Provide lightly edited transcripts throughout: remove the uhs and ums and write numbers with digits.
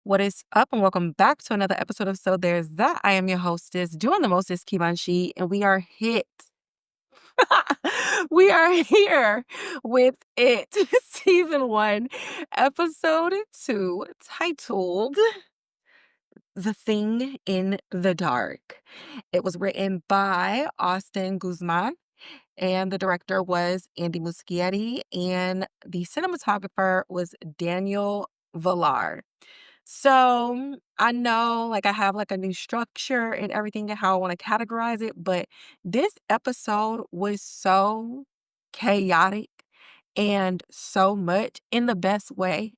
What is up, and welcome back to another episode of So There's That. I am your hostess, doing the mostest, Kibanshi, and we are hit. We are here with it, season 1, episode 2, titled The Thing in the Dark. It was written by Austin Guzman, and the director was Andy Muschietti, and the cinematographer was Daniel Vilar. So I know I have a new structure and everything and how I want to categorize it, but this episode was so chaotic and so much in the best way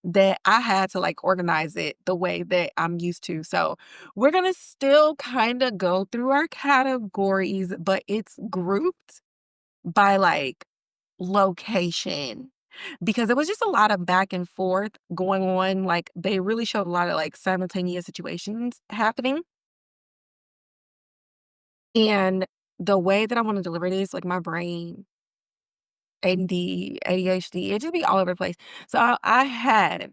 that I had to organize it the way that I'm used to. So we're gonna still kind of go through our categories, but it's grouped by location, because it was just a lot of back and forth going on. They really showed a lot of simultaneous situations happening. And the way that I want to deliver this, my brain, ADD, ADHD, it just be all over the place. So I had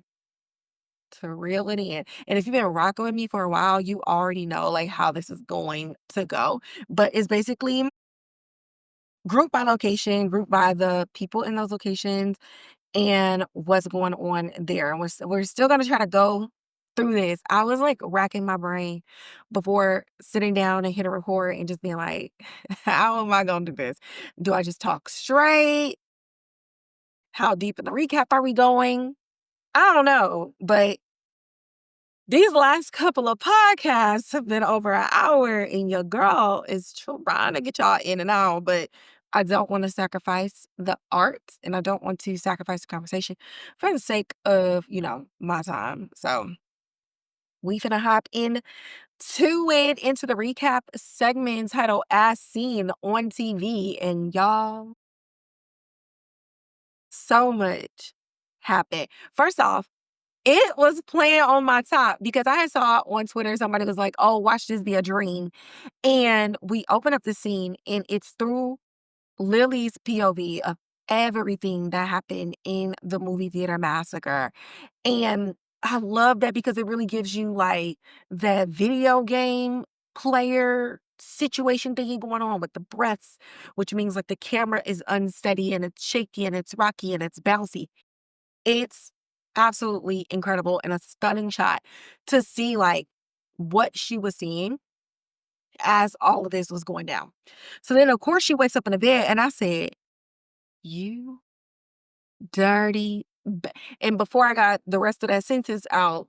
to reel it in. And if you've been rocking with me for a while, you already know how this is going to go. But it's basically group by location, group by the people in those locations, and what's going on there. And we're still gonna try to go through this. I was racking my brain before sitting down and hitting record and just being like, how am I gonna do this? Do I just talk straight? How deep in the recap are we going? I don't know. But these last couple of podcasts have been over an hour, and your girl is trying to get y'all in and out, but I don't want to sacrifice the art, and I don't want to sacrifice the conversation for the sake of, my time. So we finna hop in to it, into the recap segment titled As Seen on TV. And y'all, so much happened. First off, it was playing on my top because I had saw on Twitter somebody was like, "Oh, watch this be a dream." And we open up the scene and it's through Lilly's POV of everything that happened in the movie theater massacre. And I love that because it really gives you that video game player situation thingy going on with the breaths, which means the camera is unsteady and it's shaky and it's rocky and it's bouncy. It's absolutely incredible and a stunning shot to see, what she was seeing as all of this was going down. So then, of course, she wakes up in the bed, and I said, "You dirty and before I got the rest of that sentence out,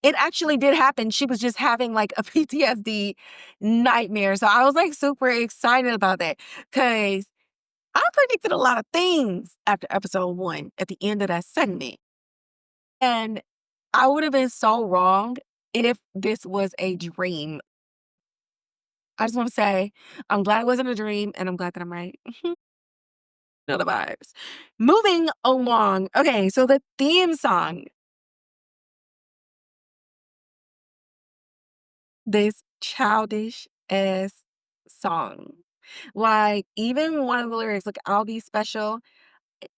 it actually did happen. She was just having, a PTSD nightmare. So I was, super excited about that because I predicted a lot of things after episode 1 at the end of that segment. And I would have been so wrong if this was a dream. I just want to say, I'm glad it wasn't a dream, and I'm glad that I'm right. Know the vibes. Moving along. Okay, so the theme song, this childish ass song. Even one of the lyrics, I'll be special.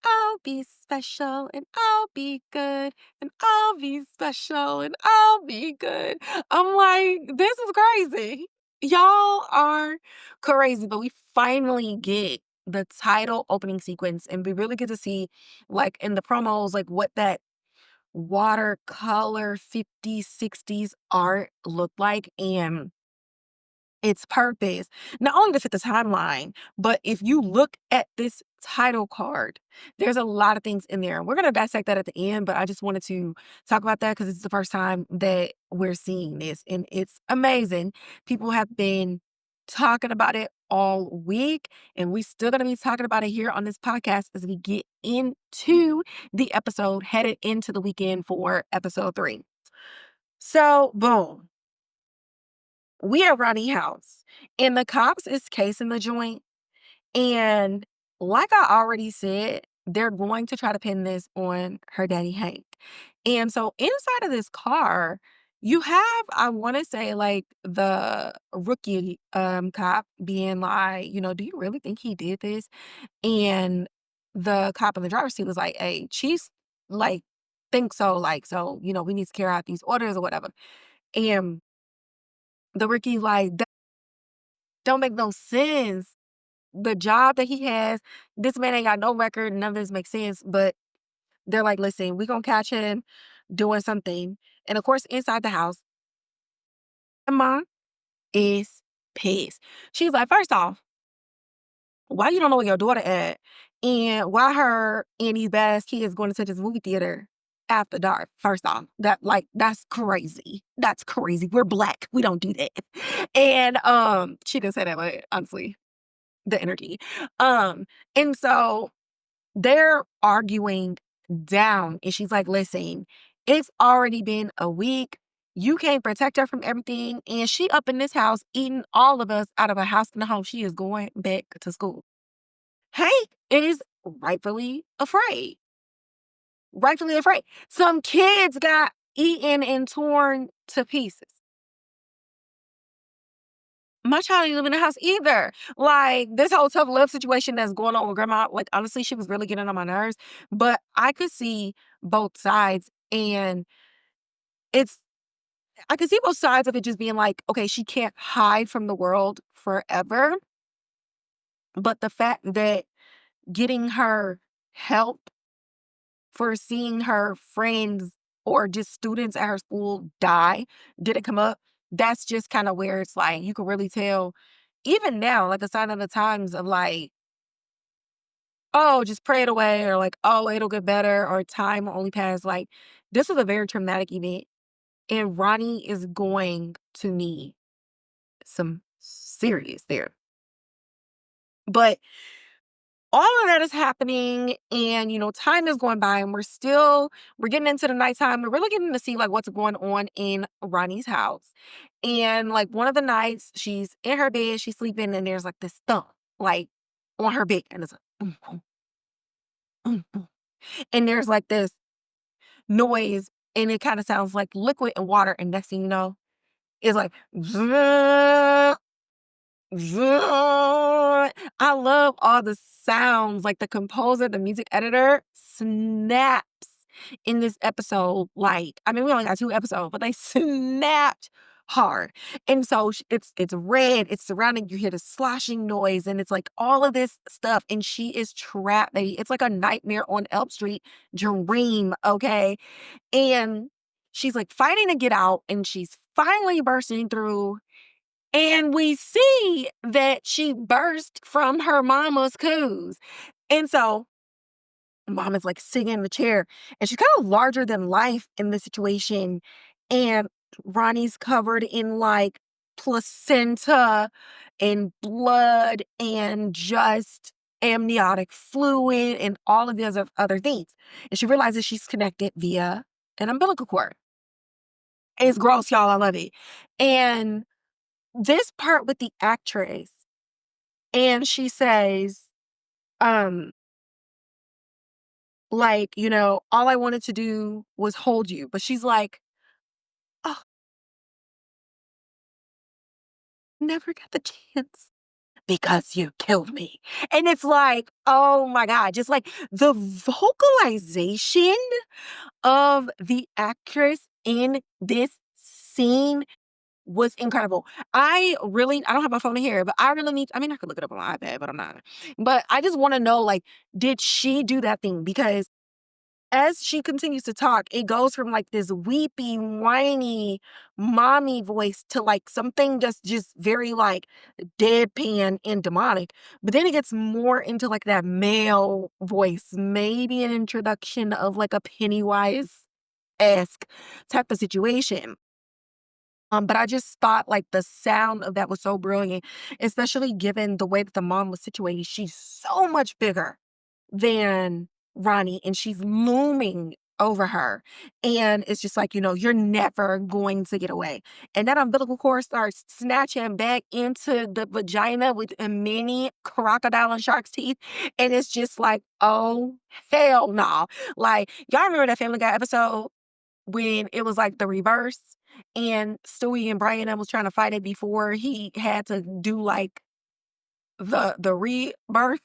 I'll be special and I'll be good and I'll be special and I'll be good. I'm like, this is crazy. Y'all are crazy, but we finally get the title opening sequence and we really get to see in the promos what that watercolor 50s 60s art looked like and its purpose, not only to fit the timeline, but if you look at this title card, there's a lot of things in there. We're going to dissect that at the end, but I just wanted to talk about that because it's the first time that we're seeing this and it's amazing. People have been talking about it all week, and we still going to be talking about it here on this podcast as we get into the episode headed into the weekend for episode 3. So, boom. We at Ronnie house, and the cops is casing the joint. And like I already said, they're going to try to pin this on her daddy Hank. And so inside of this car, you have, I want to say, the rookie cop being like, do you really think he did this? And the cop in the driver's seat was like, hey, Chief's like think so. Like, so, we need to carry out these orders or whatever. And the Ricky, like, that don't make no sense. The job that he has, this man ain't got no record. None of this makes sense. But they're like, listen, we're going to catch him doing something. And of course, inside the house, Grandma is pissed. She's like, first off, why you don't know where your daughter at? And why her and these badass kids going to this movie theater after dark? First off, that's crazy. That's crazy. We're Black. We don't do that. And she didn't say that, but honestly, the energy. And so they're arguing down, and she's like, listen, it's already been a week. You can't protect her from everything. And she up in this house eating all of us out of a house and a home. She is going back to school. Hank is rightfully afraid. Rightfully afraid. Some kids got eaten and torn to pieces. My child didn't live in the house either. Like, this whole tough love situation that's going on with Grandma, like, honestly, she was really getting on my nerves. But I could see both sides. And it's, I could see both sides of it just being like, okay, she can't hide from the world forever. But the fact that getting her help for seeing her friends or just students at her school die didn't come up. That's just kind of where it's like, you can really tell, even now, like a sign of the times of like, oh, just pray it away, or like, oh, it'll get better, or time will only pass. Like, this is a very traumatic event, and Ronnie is going to need some serious therapy. But all of that is happening, and time is going by, and we're getting into the nighttime. We're really getting to see like what's going on in Ronnie's house. And like one of the nights, she's in her bed, she's sleeping, and there's like this thump like on her bed, and it's like boom. And there's like this noise, and it kind of sounds like liquid and water, and next thing you know, it's like I love all the sounds. Like the composer, the music editor snaps in this episode. Like, I mean, we only got 2 episodes, but they snapped hard. And so it's red, it's surrounding, you hear the sloshing noise, and it's like all of this stuff. And she is trapped, baby. It's like a Nightmare on Elm Street dream, okay? And she's like fighting to get out, and she's finally bursting through, and we see that she burst from her mama's coos. And so mom is like sitting in the chair, and she's kind of larger than life in this situation. And Ronnie's covered in like placenta and blood and just amniotic fluid and all of these other things. And she realizes she's connected via an umbilical cord. It's gross, y'all. I love it. And this part with the actress, and she says, um, like, all I wanted to do was hold you. But she's like, oh, never got the chance because you killed me. And it's like, oh my God, just like the vocalization of the actress in this scene was incredible. I don't have my phone in here, but I really I mean, I could look it up on my iPad, but I'm not. But I just want to know, like, did she do that thing? Because as she continues to talk, it goes from like this weepy, whiny, mommy voice to like something that's just very like deadpan and demonic. But then it gets more into like that male voice, maybe an introduction of like a Pennywise-esque type of situation. But I just thought like the sound of that was so brilliant, especially given the way that the mom was situated. She's so much bigger than Ronnie, and she's looming over her. And it's just like, you're never going to get away. And that umbilical cord starts snatching back into the vagina with a mini crocodile and shark's teeth. And it's just like, oh, hell no. Like, y'all remember that Family Guy episode when it was like the reverse, and Stewie and Brian was trying to fight it before he had to do like the rebirth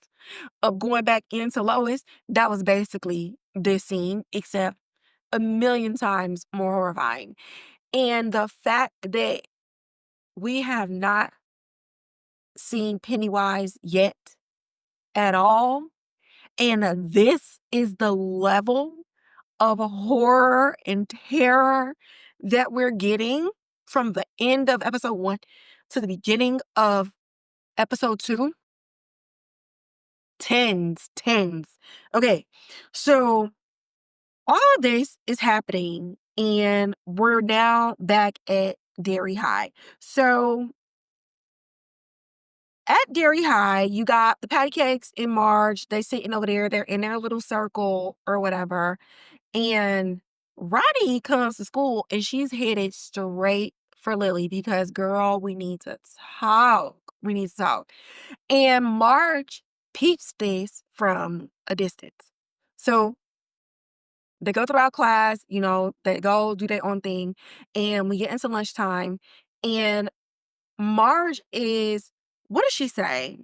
of going back into Lois? That was basically this scene, except a million times more horrifying. And the fact that we have not seen Pennywise yet at all, and this is the level of horror and terror that we're getting from the end of episode 1 to the beginning of episode 2. Tens. Okay, so all of this is happening, and we're now back at Derry High. So at Derry High, you got the patty cakes and Marge. They sitting over there. They're in their little circle or whatever. And Ronnie comes to school and she's headed straight for Lilly because, girl, we need to talk. We need to talk. And Marge peeps this from a distance. So they go throughout class, they go do their own thing. And we get into lunchtime. And Marge is, what does she say?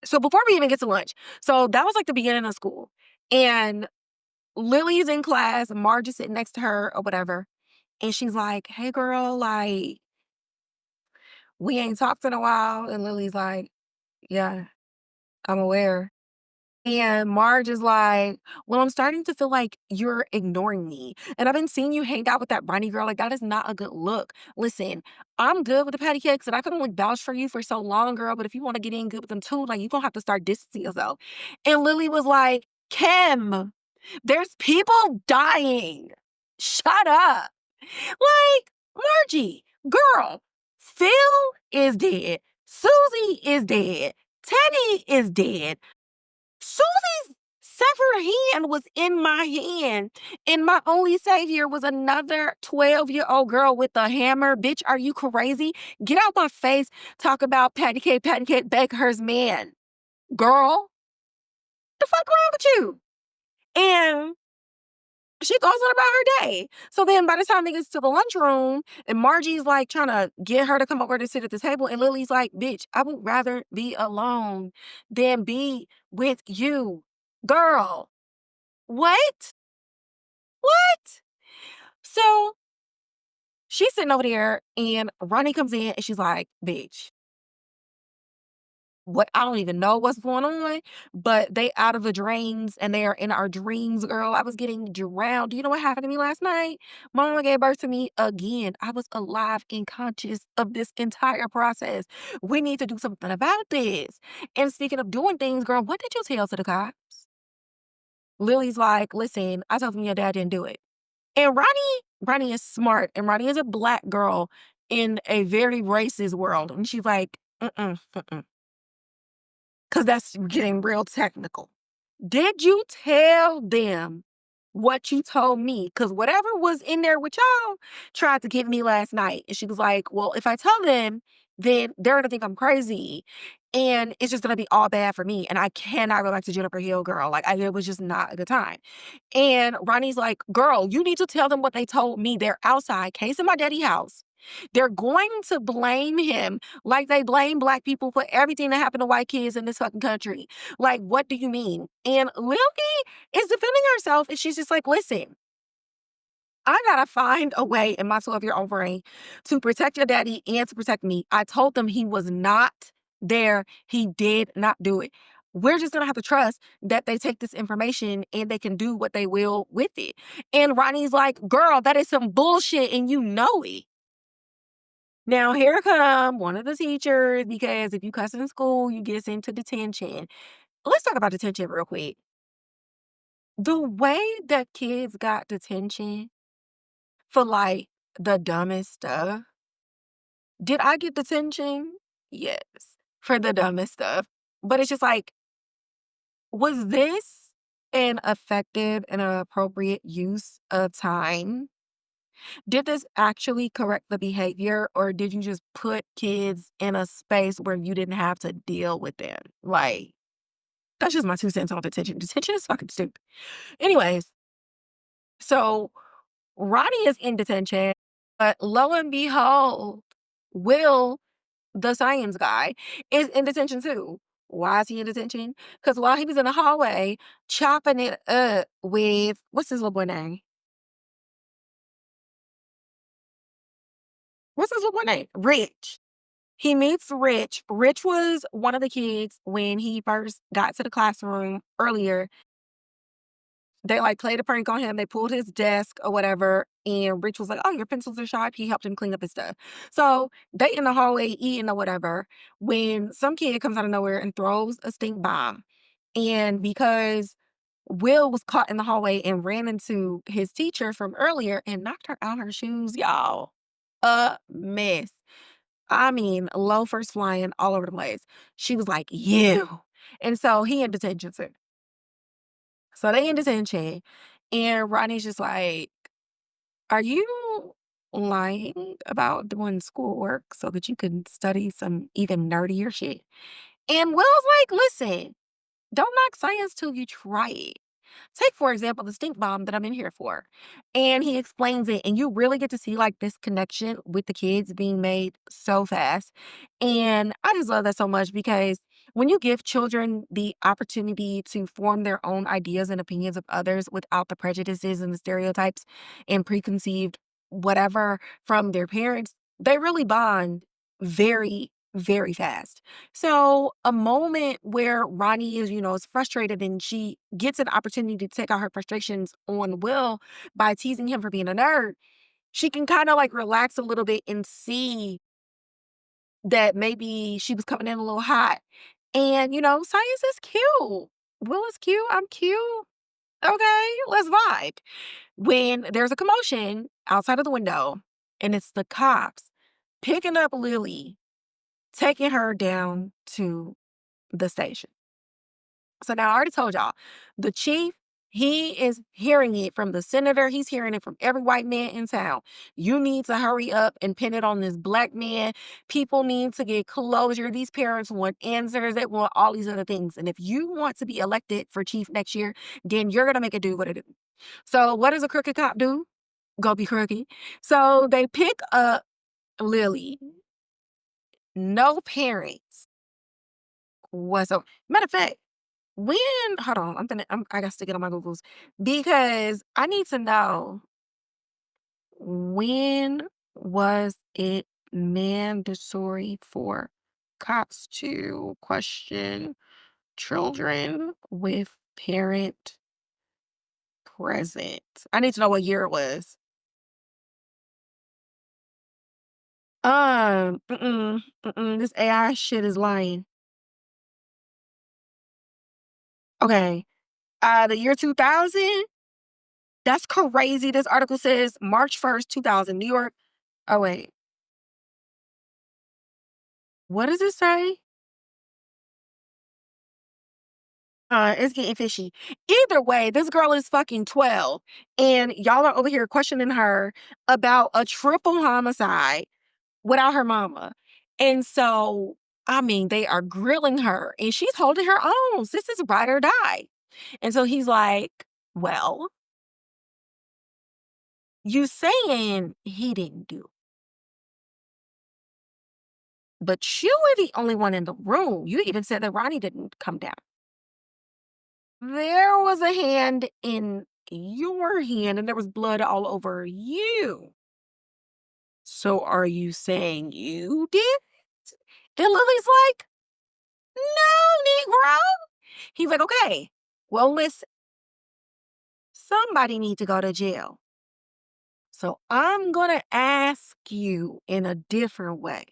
So before we even get to lunch, so that was like the beginning of school. And Lily's in class, Marge is sitting next to her or whatever. And she's like, hey girl, like, we ain't talked in a while. And Lily's like, yeah, I'm aware. And Marge is like, well, I'm starting to feel like you're ignoring me. And I've been seeing you hang out with that Ronnie girl. Like, that is not a good look. Listen, I'm good with the patty cakes and I can only vouch for you for so long, girl. But if you want to get in good with them too, like, you're going to have to start distancing yourself. And Lily was like, Kim, there's people dying. Shut up. Like, Margie, girl, Phil is dead. Susie is dead. Teddy is dead. Susie's severed hand was in my hand, and my only savior was another 12-year-old girl with a hammer. Bitch, are you crazy? Get out my face. Talk about Patty Cake Baker's man. Girl, the fuck wrong with you? And she goes on about her day. So then by the time they get to the lunchroom and Margie's like trying to get her to come over to sit at the table, and Lily's like, bitch, I would rather be alone than be with you. Girl, what? What? So she's sitting over there and Ronnie comes in and she's like, bitch, what, I don't even know what's going on, but they out of the drains and they are in our dreams, girl. I was getting drowned. Do you know what happened to me last night? Mama gave birth to me again. I was alive and conscious of this entire process. We need to do something about this. And speaking of doing things, girl, what did you tell to the cops? Lily's like, listen, I told them your dad didn't do it. And Ronnie is smart, and Ronnie is a black girl in a very racist world. And she's like, because that's getting real technical. Did you tell them what you told me? Because whatever was in there with y'all tried to get me last night. And she was like, well, if I tell them, then they're going to think I'm crazy. And it's just going to be all bad for me. And I cannot go back to Juniper Hill, girl. Like, it was just not a good time. And Ronnie's like, girl, you need to tell them what they told me. They're outside, case in my daddy house. They're going to blame him like they blame black people for everything that happened to white kids in this fucking country. Like, what do you mean? And Lily is defending herself, and she's just like, listen, I gotta find a way in my 12-year-old brain to protect your daddy and to protect me. I told them he was not there. He did not do it. We're just gonna have to trust that they take this information and they can do what they will with it. And Ronnie's like, girl, that is some bullshit and you know it. Now, here come one of the teachers, because if you cuss in school, you get sent to detention. Let's talk about detention real quick. The way that kids got detention for like the dumbest stuff. Did I get detention? Yes, for the dumbest stuff. But it's just like, was this an effective and an appropriate use of time? Did this actually correct the behavior, or did you just put kids in a space where you didn't have to deal with them? Like, that's just my 2 cents on detention. Detention is fucking stupid. Anyways, so Ronnie is in detention, but lo and behold, Will, the science guy, is in detention too. Why is he in detention? Because while he was in the hallway chopping it up with, what's his little boy name? What's his one name? Rich. He meets Rich. Rich was one of the kids when he first got to the classroom earlier. They like played a prank on him. They pulled his desk or whatever. And Rich was like, "Oh, your pencils are sharp." He helped him clean up his stuff. So they in the hallway eating or whatever when some kid comes out of nowhere and throws a stink bomb. And because Will was caught in the hallway and ran into his teacher from earlier and knocked her out her shoes, y'all. A mess. I mean, loafers flying all over the place. She was like, "You." And so he in detention too. So they in detention. And Ronnie's just like, "Are you lying about doing schoolwork so that you can study some even nerdier shit?" And Will's like, "Listen, don't knock science till you try it. Take, for example, the stink bomb that I'm in here for." And he explains it, and you really get to see like this connection with the kids being made so fast. And I just love that so much because when you give children the opportunity to form their own ideas and opinions of others without the prejudices and the stereotypes and preconceived whatever from their parents, they really bond very, very fast. So a moment where Ronnie is, is frustrated and she gets an opportunity to take out her frustrations on Will by teasing him for being a nerd, she can kind of like relax a little bit and see that maybe she was coming in a little hot. And, science is cute. Will is cute. I'm cute. Okay, let's vibe. When there's a commotion outside of the window and it's the cops picking up Lilly, taking her down to the station. So now I already told y'all, the chief, he is hearing it from the senator. He's hearing it from every white man in town. You need to hurry up and pin it on this black man. People need to get closure. These parents want answers. They want all these other things. And if you want to be elected for chief next year, then you're going to make it do what it do. So what does a crooked cop do? Go be crooked. So they pick up Lilly. No parents whatsoever. Matter of fact, when hold on, I got to get on my Googles because I need to know when was it mandatory for cops to question children with parent present? I need to know what year it was. This AI shit is lying. Okay. The year 2000? That's crazy. This article says March 1st, 2000, New York. Oh, wait. What does it say? It's getting fishy. Either way, this girl is fucking 12, and y'all are over here questioning her about a triple homicide without her mama. And so, I mean, they are grilling her, and she's holding her own. This is ride or die. And so he's like, "Well, you saying he didn't do it, but you were the only one in the room. You even said that Ronnie didn't come down. There was a hand in your hand and there was blood all over you. So are you saying you did it?" And Lily's like, "No, Negro." He's like, "Okay, well, listen, somebody need to go to jail. So I'm going to ask you in a different way.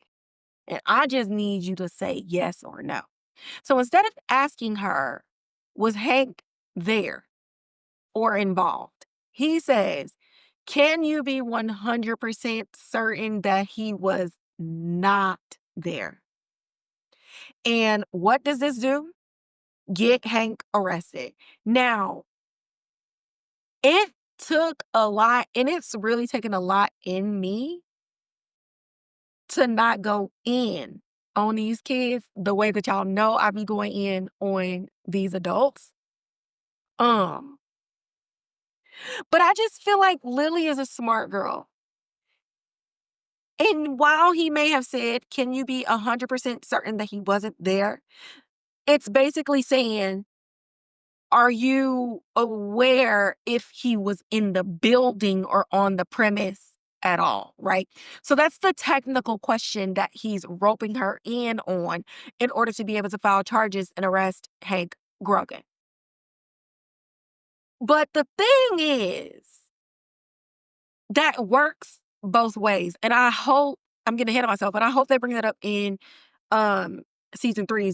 And I just need you to say yes or no." So instead of asking her, "Was Hank there or involved?" he says, "Can you be 100% certain that he was not there?" And what does this do? Get Hank arrested. Now, it took a lot, and it's really taken a lot in me to not go in on these kids the way that y'all know I be going in on these adults. Um, but I just feel like Lily is a smart girl. And while he may have said, "Can you be 100% certain that he wasn't there?" It's basically saying, "Are you aware if he was in the building or on the premise at all, right? So that's the technical question that he's roping her in on in order to be able to file charges and arrest Hank Grogan. But the thing is, that works both ways. And I hope I'm getting ahead of myself, but I hope they bring that up in um season 3,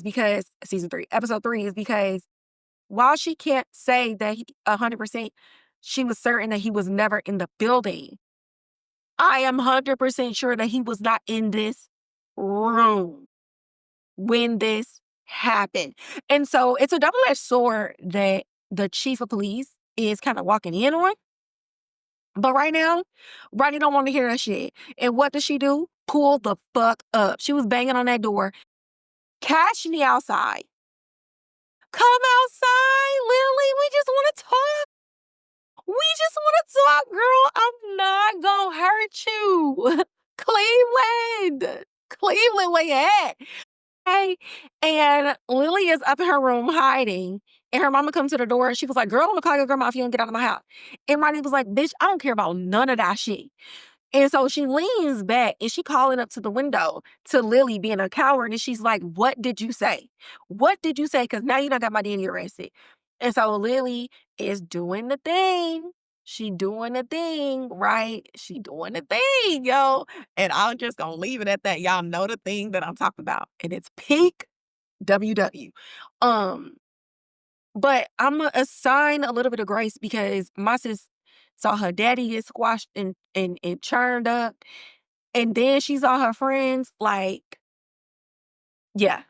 episode 3 is because while she can't say that 100% she was certain that he was never in the building, I am 100% sure that he was not in this room when this happened. And so it's a double-edged sword that the chief of police is kind of walking in on. But right now, Ronnie don't want to hear that shit. And what does she do? Pull the fuck up. She was banging on that door. Catch me outside. Come outside, Lilly. We just want to talk. We just want to talk, girl. I'm not gonna hurt you. Cleveland. Cleveland, where you at? Hey. And Lilly is up in her room hiding. And her mama comes to the door and she was like, girl, I'm gonna call your grandma if you don't get out of my house. And Ronnie was like, bitch, I don't care about none of that shit. And so she leans back and she calling up to the window to Lilly being a coward. And she's like, what did you say? What did you say? Because now you done got my daddy arrested. And so Lilly is doing the thing. She doing the thing, right? She doing the thing, yo. And I'm just gonna leave it at that. Y'all know the thing that I'm talking about. And it's peak WW. But I'm gonna assign a little bit of grace because my sis saw her daddy get squashed and churned up. And then she saw her friends. Like, yeah.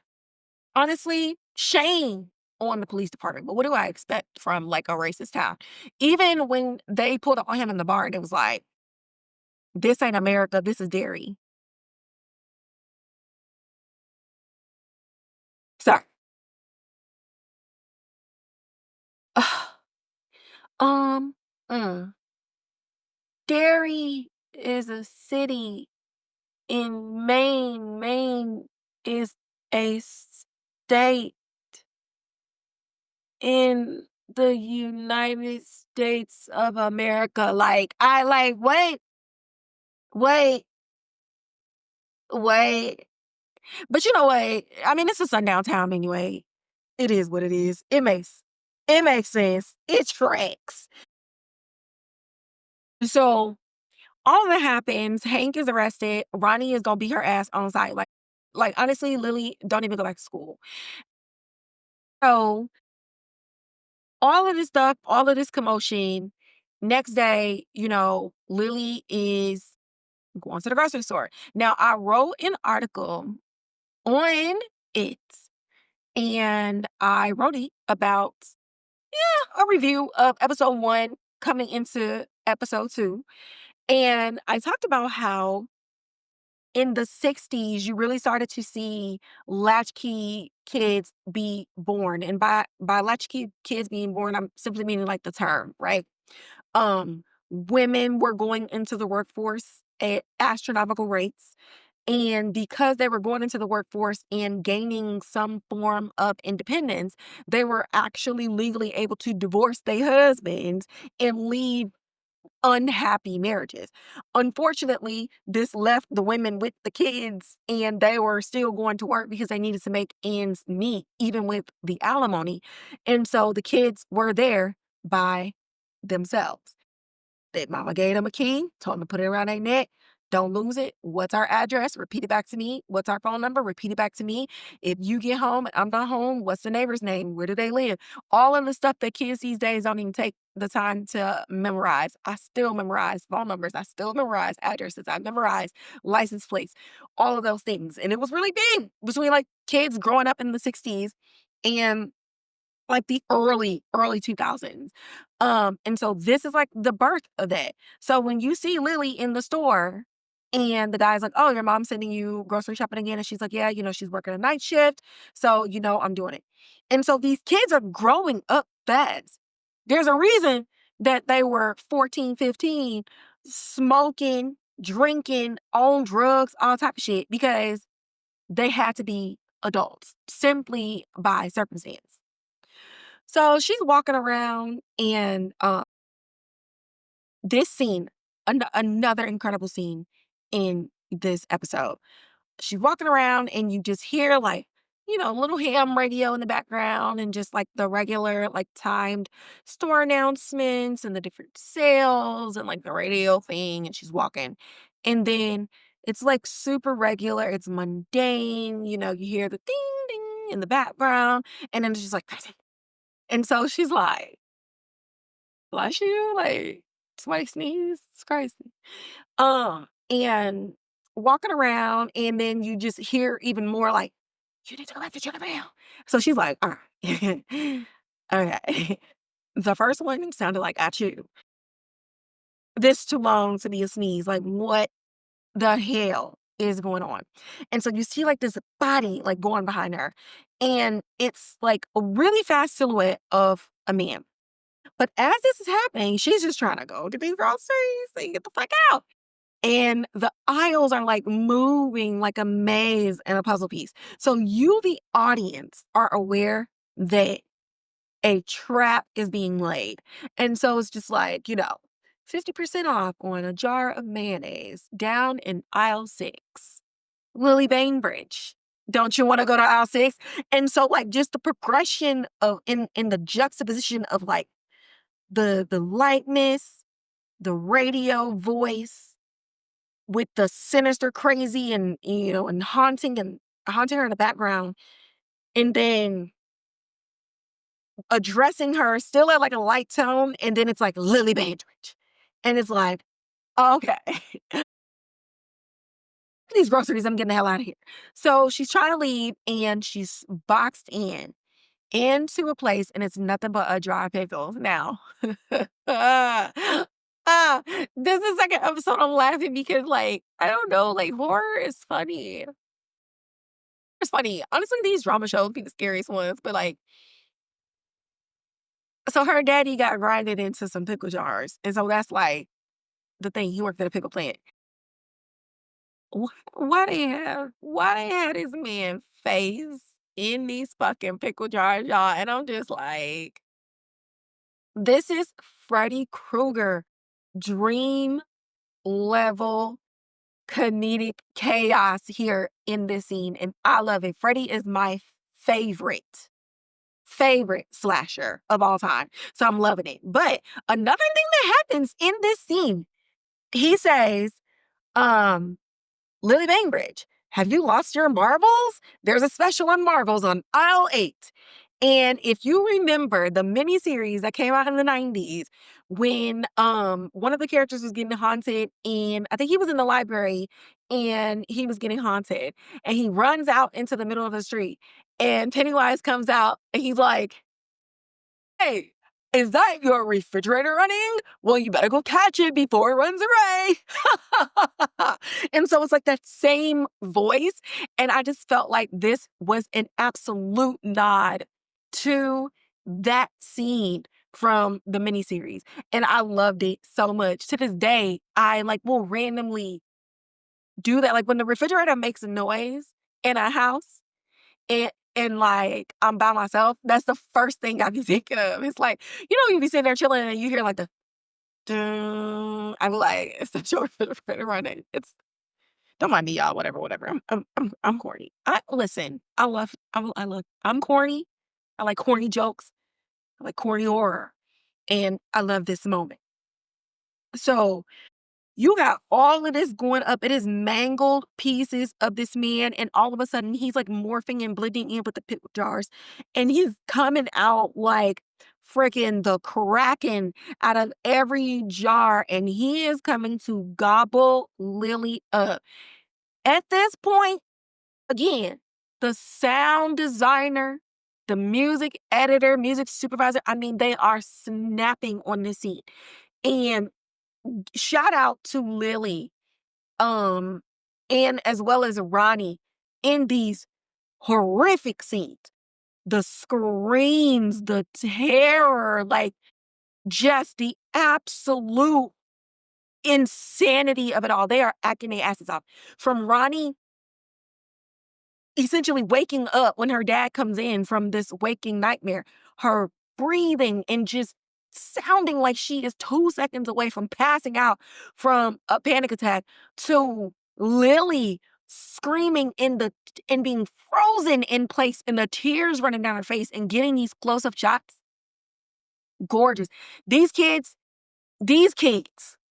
Honestly, shame on the police department. But what do I expect from like a racist town? Even when they pulled up on him in the bar, it was like, this ain't America, this is Derry. Sorry. um, mm. Derry is a city in Maine. Maine is a state in the United States of America. Like, I like, wait, wait. But you know what? I mean, it's a sundown town anyway. It is what it is. It makes sense. It tracks. So all of that happens. Hank is arrested. Ronnie is gonna beat her ass on site. Like honestly, Lilly, don't even go back to school. So all of this stuff, all of this commotion. Next day, Lilly is going to the grocery store. Now, I wrote an article on it and I wrote it about a review of episode 1 coming into episode 2. And I talked about how in the 60s, you really started to see latchkey kids be born. And by latchkey kids being born, I'm simply meaning like the term, right? Women were going into the workforce at astronomical rates. And because they were going into the workforce and gaining some form of independence, they were actually legally able to divorce their husbands and leave unhappy marriages. Unfortunately, this left the women with the kids and they were still going to work because they needed to make ends meet, even with the alimony. And so the kids were there by themselves. That mama gave them a key, told them to put it around their neck. Don't lose it. What's our address? Repeat it back to me. What's our phone number? Repeat it back to me. If you get home and I'm not home, what's the neighbor's name? Where do they live? All of the stuff that kids these days don't even take the time to memorize. I still memorize phone numbers. I still memorize addresses. I memorize license plates, all of those things. And it was really big between like kids growing up in the 60s and like the early 2000s. And so this is like the birth of that. So when you see Lilly in the store and the guy's like, oh, your mom's sending you grocery shopping again. And she's like, yeah, she's working a night shift. So, I'm doing it. And so these kids are growing up fast. There's a reason that they were 14, 15, smoking, drinking, on drugs, all type of shit, because they had to be adults simply by circumstance. So she's walking around and this scene, another incredible scene in this episode. She's walking around and you just hear like, little ham radio in the background and just like the regular like timed store announcements and the different sales and like the radio thing. And she's walking. And then it's like super regular. It's mundane. You hear the ding ding in the background. And then it's just like, and so she's like, bless you. Like, somebody sneezed. It's crazy. And walking around, and then you just hear even more like, you need to go back to Jonathan. So she's like, all right. Okay. The first one sounded like I chew. This too long to be a sneeze. Like, what the hell is going on? And so you see like this body like going behind her. And it's like a really fast silhouette of a man. But as this is happening, she's just trying to go to these groceries and get the fuck out. And the aisles are like moving like a maze and a puzzle piece. So you, the audience, are aware that a trap is being laid. And so it's just like, 50% off on a jar of mayonnaise down in aisle 6. Lilly Bainbridge. Don't you want to go to aisle 6? And so like just the progression of in the juxtaposition of like the lightness, the radio voice, with the sinister, crazy, and and haunting her in the background, and then addressing her still at like a light tone, and then it's like Lilly Bandridge, and it's like, okay, these groceries, I'm getting the hell out of here. So she's trying to leave, and she's boxed into a place, and it's nothing but a jar of pickles. Now, ah, this is the second episode I'm laughing because, like, I don't know, like horror is funny. It's funny. Honestly, these drama shows be the scariest ones, but like, so her daddy got grinded into some pickle jars. And so that's like the thing. He worked at a pickle plant. Why they had this man face in these fucking pickle jars, y'all? And I'm just like, this is Freddy Krueger dream level comedic chaos here in this scene. And I love it. Freddy is my favorite slasher of all time. So I'm loving it. But another thing that happens in this scene, he says, Lilly Bainbridge, have you lost your marbles? There's a special on marbles on aisle 8. And if you remember the miniseries that came out in the 90s when one of the characters was getting haunted, and I think he was in the library and he was getting haunted, and he runs out into the middle of the street, and Pennywise comes out and he's like, hey, is that your refrigerator running? Well, you better go catch it before it runs away. And so it's like that same voice. And I just felt like this was an absolute nod to that scene from the miniseries. And I loved it so much. To this day, I like will randomly do that. Like when the refrigerator makes a noise in a house, and like I'm by myself, that's the first thing I be thinking of. It's like, you be sitting there chilling and you hear like the dun. I'm like, it's the short for the running. It's don't mind me, y'all. Whatever. I'm corny. Listen. I'm corny. I like corny jokes. I like corny horror, and I love this moment. So you got all of this going up. It is mangled pieces of this man. And all of a sudden, he's like morphing and blending in with the pickle jars. And he's coming out like freaking the Kraken out of every jar. And he is coming to gobble Lilly up. At this point, again, the sound designer, the music editor, music supervisor, I mean, they are snapping on this scene. And shout out to Lilly, and as well as Ronnie in these horrific scenes. The screams, the terror, like just the absolute insanity of it all. They are acting their asses off. From Ronnie essentially waking up when her dad comes in from this waking nightmare, her breathing and just sounding like she is 2 seconds away from passing out from a panic attack to Lilly screaming and being frozen in place and the tears running down her face and getting these close-up shots. Gorgeous. These kids,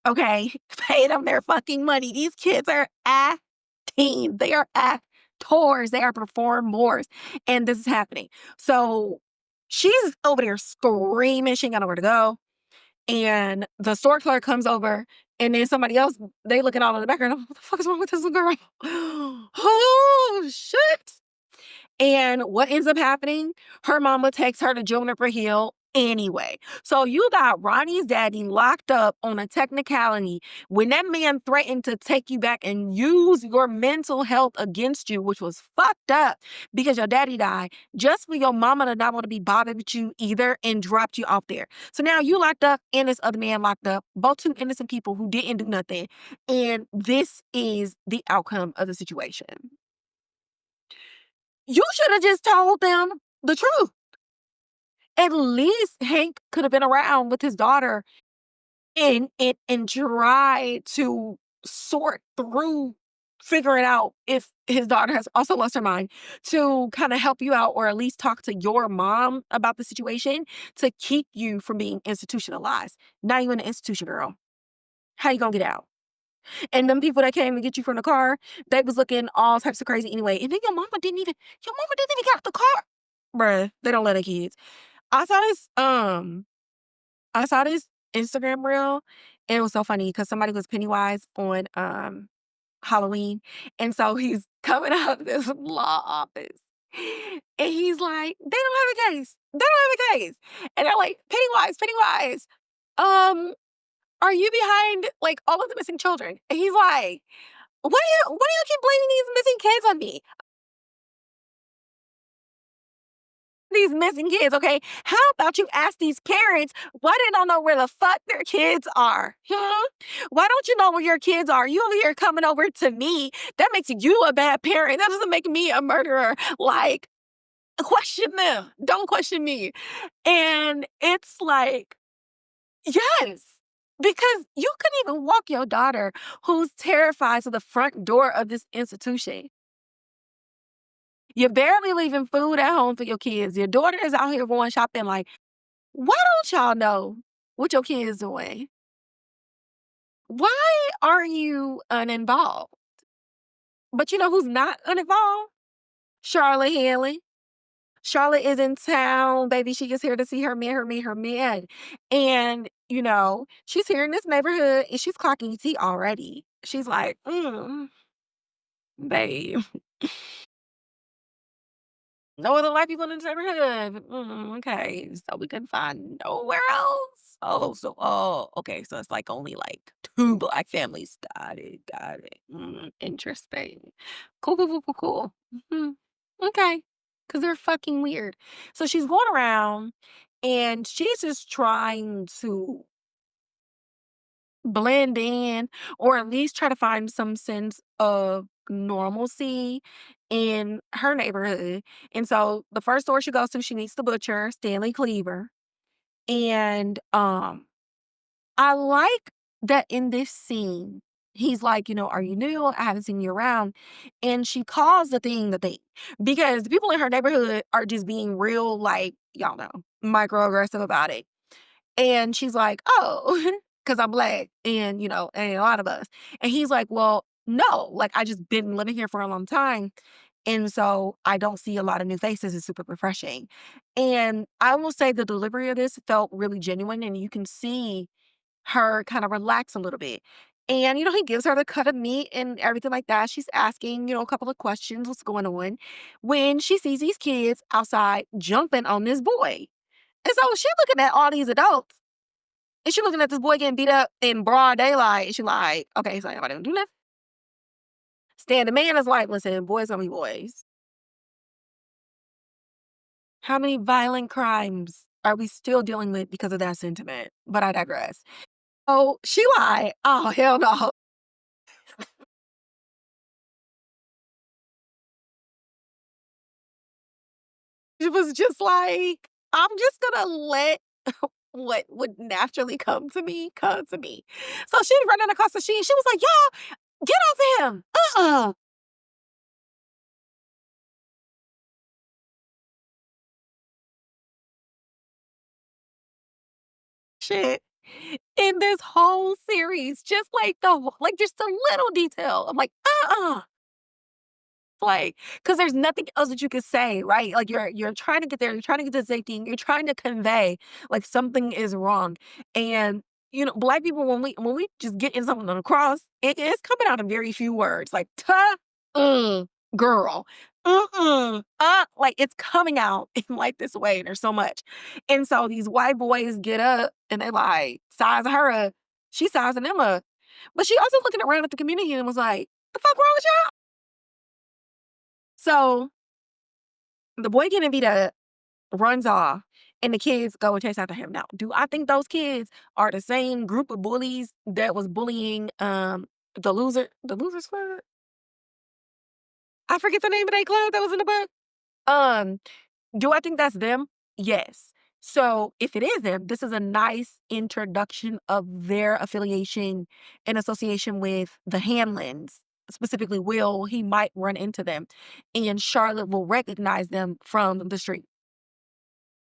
okay, paid them their fucking money. These kids are acting. They are actors. They are performers. And this is happening. So she's over there screaming. She ain't got nowhere to go. And the store clerk comes over, and then somebody else, they looking all in the background. What the fuck is wrong with this little girl? Oh, shit. And what ends up happening? Her mama takes her to Juniper Hill anyway. So you got Ronnie's daddy locked up on a technicality when that man threatened to take you back and use your mental health against you, which was fucked up because your daddy died, just for your mama to not want to be bothered with you either and dropped you off there. So now you locked up and this other man locked up, both two innocent people who didn't do nothing. And this is the outcome of the situation. You should have just told them the truth. At least Hank could have been around with his daughter and tried to sort through figuring out if his daughter has also lost her mind, to kind of help you out or at least talk to your mom about the situation to keep you from being institutionalized. Now you in an institution, girl. How you gonna get out? And them people that came to get you from the car, they was looking all types of crazy anyway. And then your mama didn't even get out the car. Bruh, they don't let their kids. I saw this, I saw this Instagram reel, and it was so funny because somebody was Pennywise on Halloween. And so he's coming out of this law office. And he's like, they don't have a case. They don't have a case. And they're like, Pennywise, are you behind like all of the missing children? And he's like, why do you keep blaming these missing kids on me? These missing kids, okay? How about you ask these parents why they don't know where the fuck their kids are? Why don't you know where your kids are? You over here coming over to me. That makes you a bad parent. That doesn't make me a murderer. Like, question them. Don't question me. And it's like, yes. Because you couldn't even walk your daughter who's terrified to the front door of this institution. You're barely leaving food at home for your kids. Your daughter is out here going shopping. Like, why don't y'all know what your kids doing? Why are you uninvolved? But you know who's not uninvolved? Charlotte Haley. Charlotte is in town, baby. She is here to see her man. And, you know, she's here in this neighborhood and she's clocking tea already. She's like, babe. No other white people in the neighborhood. Okay, so we couldn't find nowhere else. Okay. So it's like only like 2 black families. Got it. Interesting. Cool. Mhm. Okay, because they're fucking weird. So she's going around, and she's just trying to blend in or at least try to find some sense of normalcy in her neighborhood. And so the first store she goes to, she meets the butcher, Stanley Cleaver. And I like that in this scene, he's like, you know, are you new? I haven't seen you around. And she calls the thing the thing because the people in her neighborhood are just being real, like, y'all know, microaggressive about it. And she's like, oh, because I'm black and, you know, and a lot of us. And he's like, well, no, like I just been living here for a long time. And so I don't see a lot of new faces. It's super refreshing. And I will say the delivery of this felt really genuine, and you can see her kind of relax a little bit. And, you know, he gives her the cut of meat and everything like that. She's asking, you know, a couple of questions, what's going on, when she sees these kids outside jumping on this boy. And so she's looking at all these adults, and she looking at this boy getting beat up in broad daylight. And she like, okay, so anybody gonna do nothing? Stan the man is like, listen, boys gonna be boys. How many violent crimes are we still dealing with because of that sentiment? But I digress. Oh, she like, oh, hell no. It was just like, I'm just gonna let what would naturally come to me, come to me. So she's running across the street. She was like, y'all, get off him. Shit. In this whole series, just like like just a little detail. I'm like, like, because there's nothing else that you could say, right? Like you're trying to get there, you're trying to get to safety, and you're trying to convey like something is wrong. And black people when we just get in something across, it's coming out in very few words. Like girl. Like it's coming out in like this way. There's so much. And so these white boys get up and they like size her up. She sizing them up. But she also looking around at the community and was like, the fuck wrong with y'all? So the boy getting beat up runs off and the kids go and chase after him. Now, do I think those kids are the same group of bullies that was bullying the losers club? I forget the name of that club that was in the book. Um, do I think that's them? Yes. So if it is them, this is a nice introduction of their affiliation and association with the Hanlons, specifically Will. He might run into them, and Charlotte will recognize them from the street.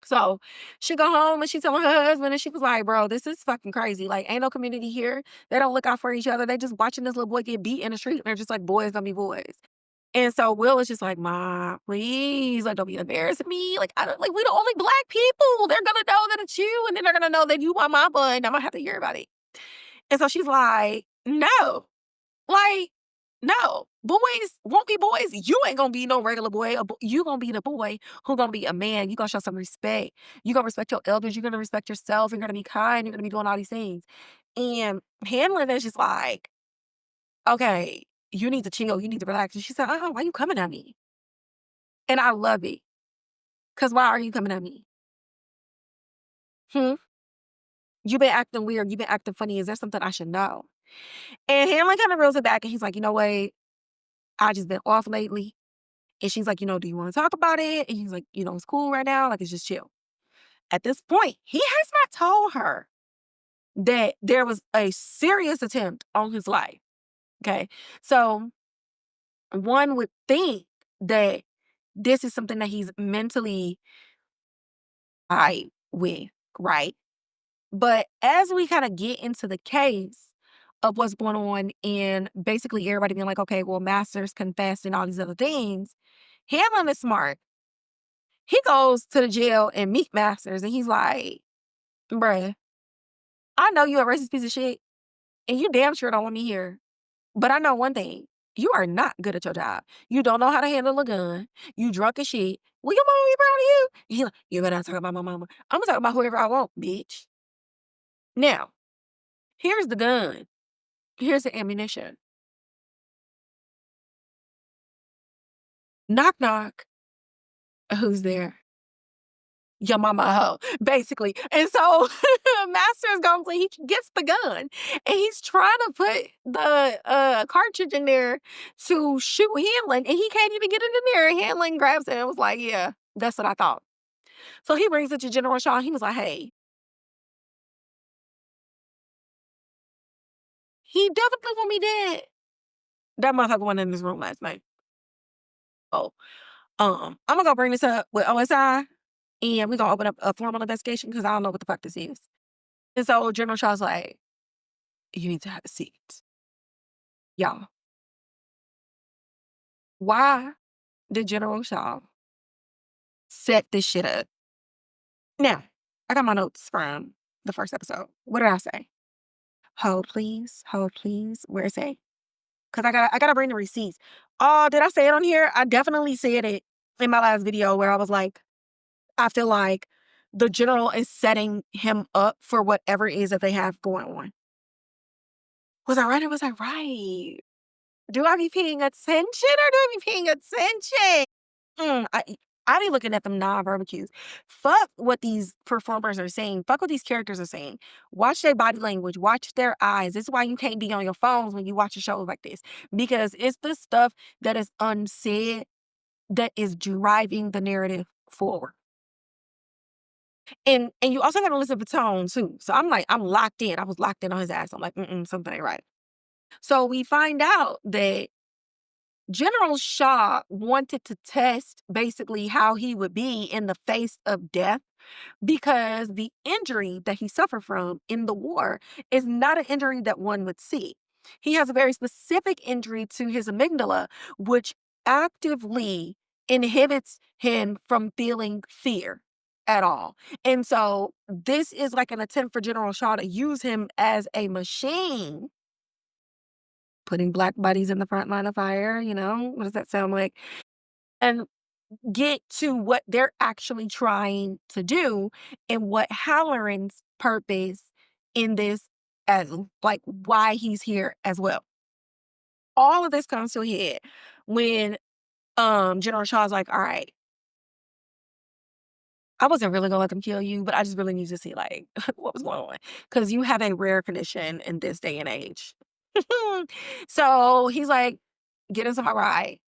So she go home and she telling her husband, and she was like, "Bro, this is fucking crazy. Like, ain't no community here. They don't look out for each other. They just watching this little boy get beat in the street. And they're just like, boys gonna be boys." And so Will is just like, "Ma, please, like, don't be embarrassing me. Like, I don't like we the only black people. They're gonna know that it's you, and then they're gonna know that you want my blood, and I'm gonna have to hear about it." And so she's like, "No, like, no, boys won't be boys. You ain't gonna be no regular boy. You gonna be the boy who gonna be a man. You gonna show some respect. You gonna respect your elders. You're gonna respect yourself. You're gonna be kind. You're gonna be doing all these things." And Hanlon is just like, "Okay, you need to chill. You need to relax." And she said, "Why you coming at me?" And I love it. Cause why are you coming at me? Hmm? You been acting weird. You been acting funny. Is there something I should know? And Hanlon kind of reels it back and he's like, "You know what? I just been off lately." And she's like, "Do you want to talk about it?" And he's like, "It's cool right now. Like, it's just chill." At this point, he has not told her that there was a serious attempt on his life. Okay. So one would think that this is something that he's mentally high with, right? But as we kind of get into the case of what's going on and basically everybody being like, okay, well, Masters confessed and all these other things, Hanlon is smart. He goes to the jail and meet Masters and he's like, bruh, I know you a racist piece of shit and you damn sure don't want me here. But I know one thing. You are not good at your job. You don't know how to handle a gun. You drunk as shit. Will your mama be proud of you? And he like, you better not talk about my mama. I'm gonna talk about whoever I want, bitch. Now, here's the gun. Here's the ammunition. Knock knock. Who's there? Your mama a hoe, basically. And so Master's goes and he gets the gun and he's trying to put the cartridge in there to shoot Hanlon and he can't even get it in there. And Hanlon grabs it and was like, yeah, that's what I thought. So he brings it to General Shaw. He was like, hey, he definitely want me dead. That motherfucker went in this room last night. Oh, I'm gonna go bring this up with OSI and we're gonna open up a formal investigation because I don't know what the fuck this is. And so General Shaw's like, you need to have a seat. Y'all, why did General Shaw set this shit up? Now, I got my notes from the first episode. What did I say? Hold please, hold please. Where it say? Cause I gotta bring the receipts. Oh, did I say it on here? I definitely said it in my last video where I was like, I feel like the general is setting him up for whatever it is that they have going on. Was I right or was I right? Do I be paying attention or do I be paying attention? Mm, I be looking at them non-verbal cues. Fuck what these performers are saying. Fuck what these characters are saying. Watch their body language. Watch their eyes. This is why you can't be on your phones when you watch a show like this. Because it's the stuff that is unsaid that is driving the narrative forward. And you also gotta listen for tone too. So I'm like, I'm locked in. I was locked in on his ass. I'm like, something ain't right. So we find out that General Shaw wanted to test basically how he would be in the face of death because the injury that he suffered from in the war is not an injury that one would see. He has a very specific injury to his amygdala, which actively inhibits him from feeling fear at all. And so this is like an attempt for General Shaw to use him as a machine, putting black bodies in the front line of fire. What does that sound like? And get to what they're actually trying to do and what Hallorann's purpose in this as like why he's here as well. All of this comes to a head when General Shaw's like, all right, I wasn't really gonna let them kill you, but I just really need to see like what was going on. Cause you have a rare condition in this day and age. So he's like, get us a ride.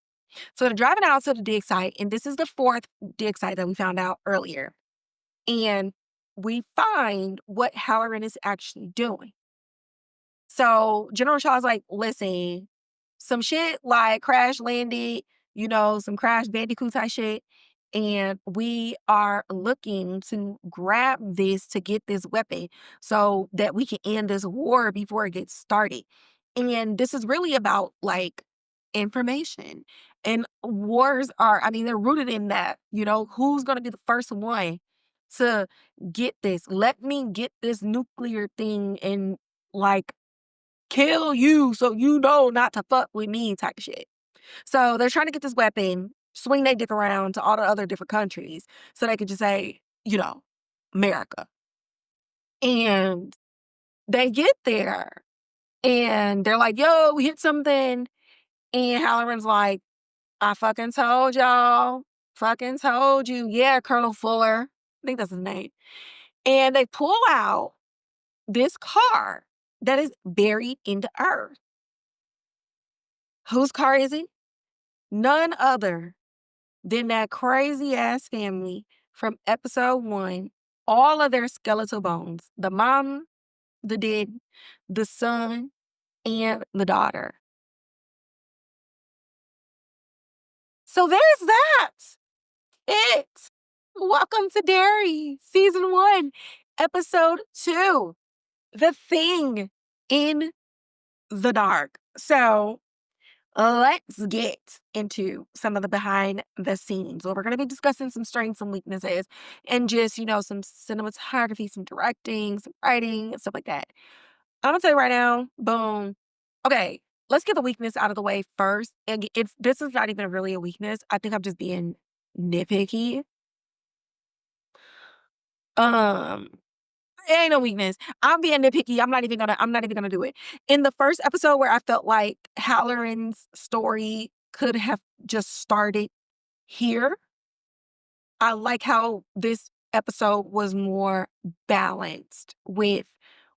So they're driving out to the dig site, and this is the fourth dig site that we found out earlier. And we find what Hallorann is actually doing. So General Shaw's like, listen, some shit like crash landed, some crash bandicoot type shit. And we are looking to grab this to get this weapon so that we can end this war before it gets started. And this is really about like information. And wars are, I mean, they're rooted in that, who's going to be the first one to get this? Let me get this nuclear thing and like kill you so you know not to fuck with me type of shit. So they're trying to get this weapon, swing their dick around to all the other different countries so they could just say, America. And they get there and they're like, yo, we hit something. And Hallorann's like, I fucking told y'all. Fucking told you. Yeah, Colonel Fuller. I think that's his name. And they pull out this car that is buried into earth. Whose car is it? None other than that crazy ass family from episode 1. All of their skeletal bones. The mom, the dad, the son, and the daughter. So there's that. It. Welcome to Derry, season 1, episode 2. The Thing in the Dark. So let's get into some of the behind the scenes. Well, we're going to be discussing some strengths and weaknesses and just, some cinematography, some directing, some writing, and stuff like that. I'm going to tell you right now, boom. Okay, let's get the weakness out of the way first. And this is not even really a weakness. I think I'm just being nitpicky. It ain't no weakness. I'm being nitpicky. I'm not even gonna do it. In the first episode where I felt like Hallorann's story could have just started here, I like how this episode was more balanced with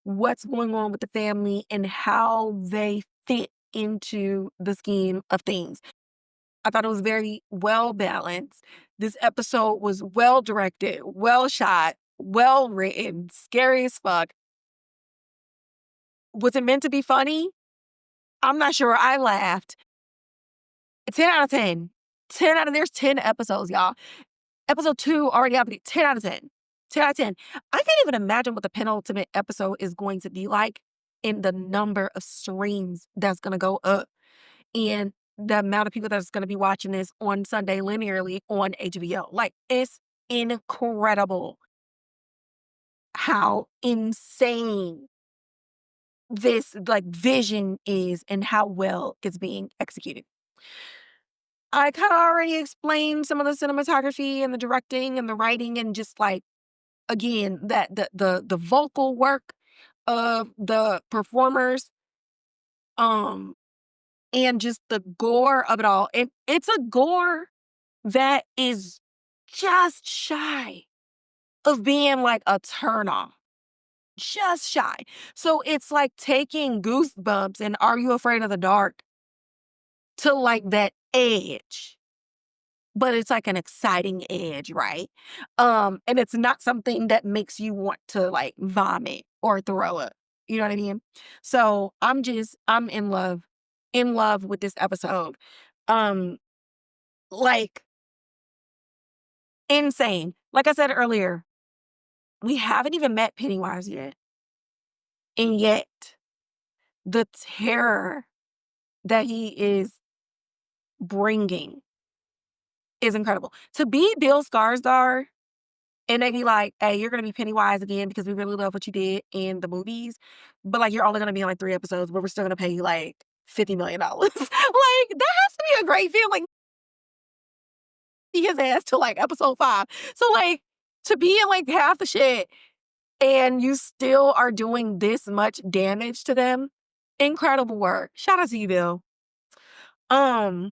what's going on with the family and how they fit into the scheme of things. I thought it was very well balanced. This episode was well directed, well shot, well written, scary as fuck. Was it meant to be funny? I'm not sure. I laughed. 10 out of 10. There's 10 episodes, y'all. Episode 2 already out. 10 out of 10. 10 out of 10. I can't even imagine what the penultimate episode is going to be like in the number of streams that's going to go up and the amount of people that's going to be watching this on Sunday linearly on HBO. Like, it's incredible how insane this like vision is and how well it's being executed. I kind of already explained some of the cinematography and the directing and the writing and just like again that the vocal work of the performers and just the gore of it all. And it's a gore that is just shy of being like a turnoff. Just shy. So it's like taking Goosebumps and Are You Afraid of the Dark to like that edge. but it's like an exciting edge, right? And it's not something that makes you want to like vomit or throw up. You know what I mean? So I'm in love with this episode. Um, like insane. Like I said earlier, we haven't even met Pennywise yet. And yet the terror that he is bringing is incredible. To be Bill Skarsgård and they be like, "Hey, you're gonna be Pennywise again because we really love what you did in the movies, but like you're only gonna be on like 3 episodes, but we're still gonna pay you like $50 million." Like that has to be a great feeling. His ass to like episode 5. So like to be in like half the shit and you still are doing this much damage to them, incredible work. Shout out to you, Bill. Um,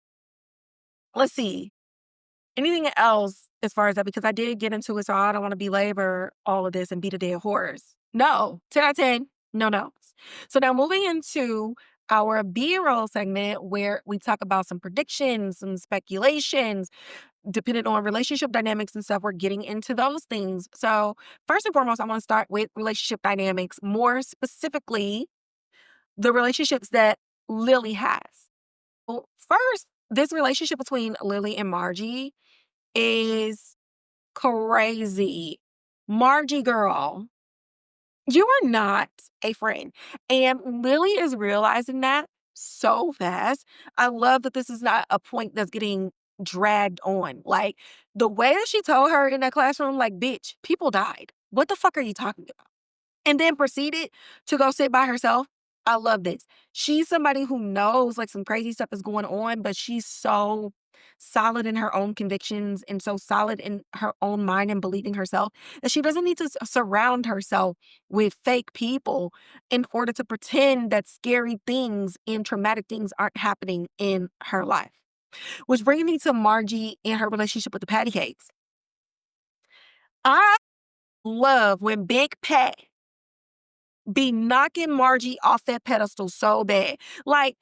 let's see. Anything else as far as that? Because I did get into it, so I don't want to belabor all of this and beat a dead horse. No, 10 out of 10, no notes. So now moving into our B-roll segment where we talk about some predictions, some speculations, depending on relationship dynamics and stuff, we're getting into those things. So first and foremost, I want to start with relationship dynamics, more specifically, the relationships that Lilly has. Well, first, this relationship between Lilly and Margie is crazy. Margie girl, you are not a friend. And Lilly is realizing that so fast. I love that this is not a point that's getting dragged on. Like the way that she told her in that classroom, like, bitch, people died. What the fuck are you talking about? And then proceeded to go sit by herself. I love this. She's somebody who knows like some crazy stuff is going on, but she's so solid in her own convictions and so solid in her own mind and believing herself that she doesn't need to surround herself with fake people in order to pretend that scary things and traumatic things aren't happening in her life. Which brings me to Margie and her relationship with the patty cakes. I love when Big Pat be knocking Margie off that pedestal so bad. Like,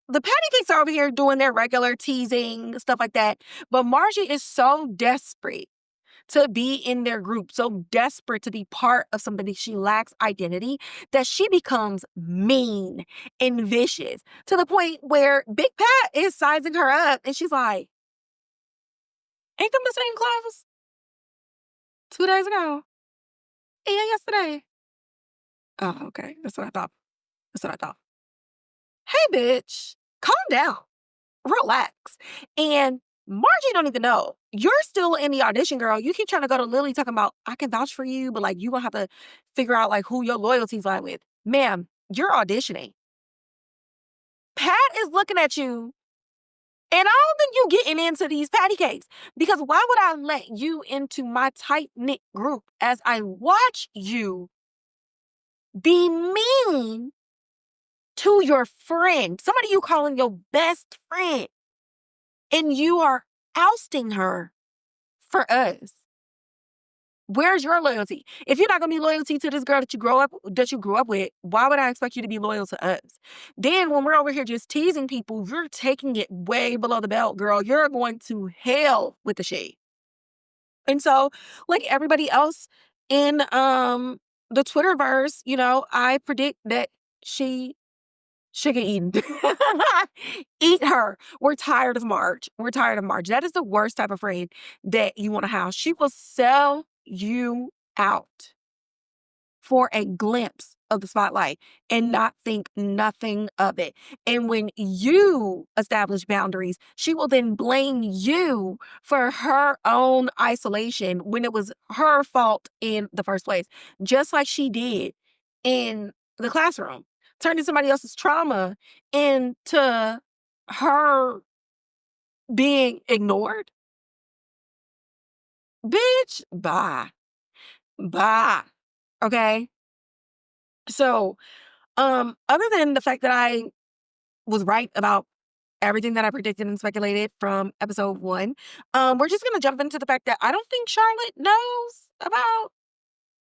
the patty cakes are over here doing their regular teasing, stuff like that. But Margie is so desperate to be in their group, so desperate to be part of somebody she lacks identity, that she becomes mean and vicious to the point where Big Pat is sizing her up and she's like, ain't them the same clothes 2 days ago? Yeah, yesterday. Oh, okay. That's what I thought. That's what I thought. Hey, bitch, calm down. Relax. And Margie don't even know. You're still in the audition, girl. You keep trying to go to Lilly talking about, I can vouch for you, but like you gonna have to figure out like who your loyalties lie with. Ma'am, you're auditioning. Pat is looking at you, and I don't think you getting into these patty cakes. Because why would I let you into my tight-knit group as I watch you be mean to your friend, somebody you calling your best friend, and you are ousting her for us? Where's your loyalty? If you're not gonna be loyalty to this girl that you grew up with, why would I expect you to be loyal to us? Then when we're over here just teasing people, you're taking it way below the belt, girl. You're going to hell with the shade. And so, like everybody else in the Twitterverse, I predict that she should get eaten. Eat her. We're tired of Marge. We're tired of Marge. That is the worst type of friend that you want to have. She will sell you out for a glimpse of the spotlight and not think nothing of it. And when you establish boundaries, she will then blame you for her own isolation when it was her fault in the first place, just like she did in the classroom, turning somebody else's trauma into her being ignored. Bitch, bye. Bye. Okay? So, other than the fact that I was right about everything that I predicted and speculated from episode 1, we're just gonna jump into the fact that I don't think Charlotte knows about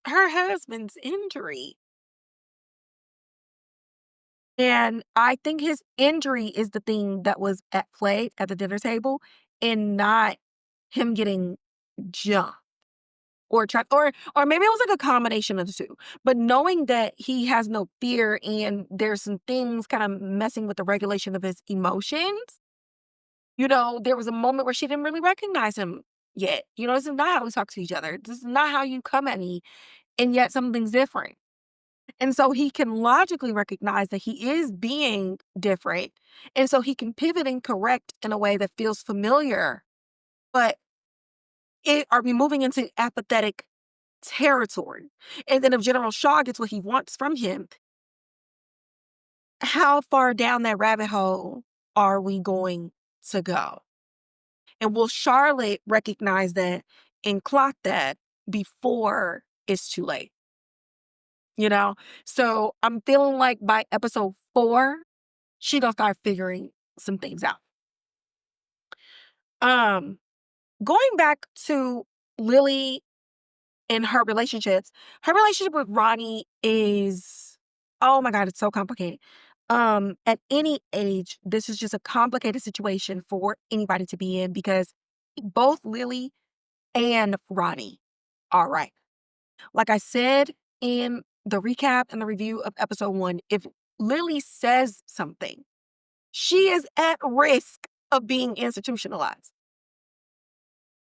her husband's injury. And I think his injury is the thing that was at play at the dinner table and not him getting jumped or trapped, or maybe it was like a combination of the two. But knowing that he has no fear and there's some things kind of messing with the regulation of his emotions, there was a moment where she didn't really recognize him yet. This is not how we talk to each other. This is not how you come at me, and yet something's different. And so he can logically recognize that he is being different. And so he can pivot and correct in a way that feels familiar. But are we moving into apathetic territory? And then if General Shaw gets what he wants from him, how far down that rabbit hole are we going to go? And will Charlotte recognize that and clock that before it's too late? So I'm feeling like by episode 4, she gonna start figuring some things out. Going back to Lilly and her relationship with Ronnie is, oh my God, it's so complicated. At any age, this is just a complicated situation for anybody to be in because both Lilly and Ronnie are right. Like I said in the recap and the review of episode 1, if Lilly says something, she is at risk of being institutionalized.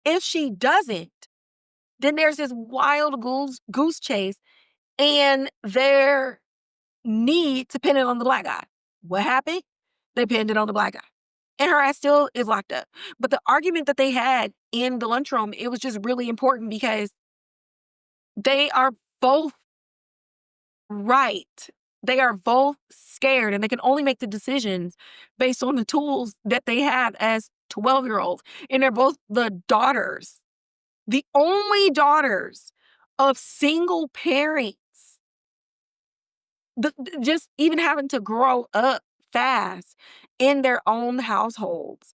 If she doesn't, then there's this wild goose chase and their need to pin it on the black guy. What happened? They pinned it on the black guy. And her ass still is locked up. But the argument that they had in the lunchroom, it was just really important because they are both right. They are both scared and they can only make the decisions based on the tools that they have as 12-year-olds. And they're both the only daughters of single parents. Just even having to grow up fast in their own households,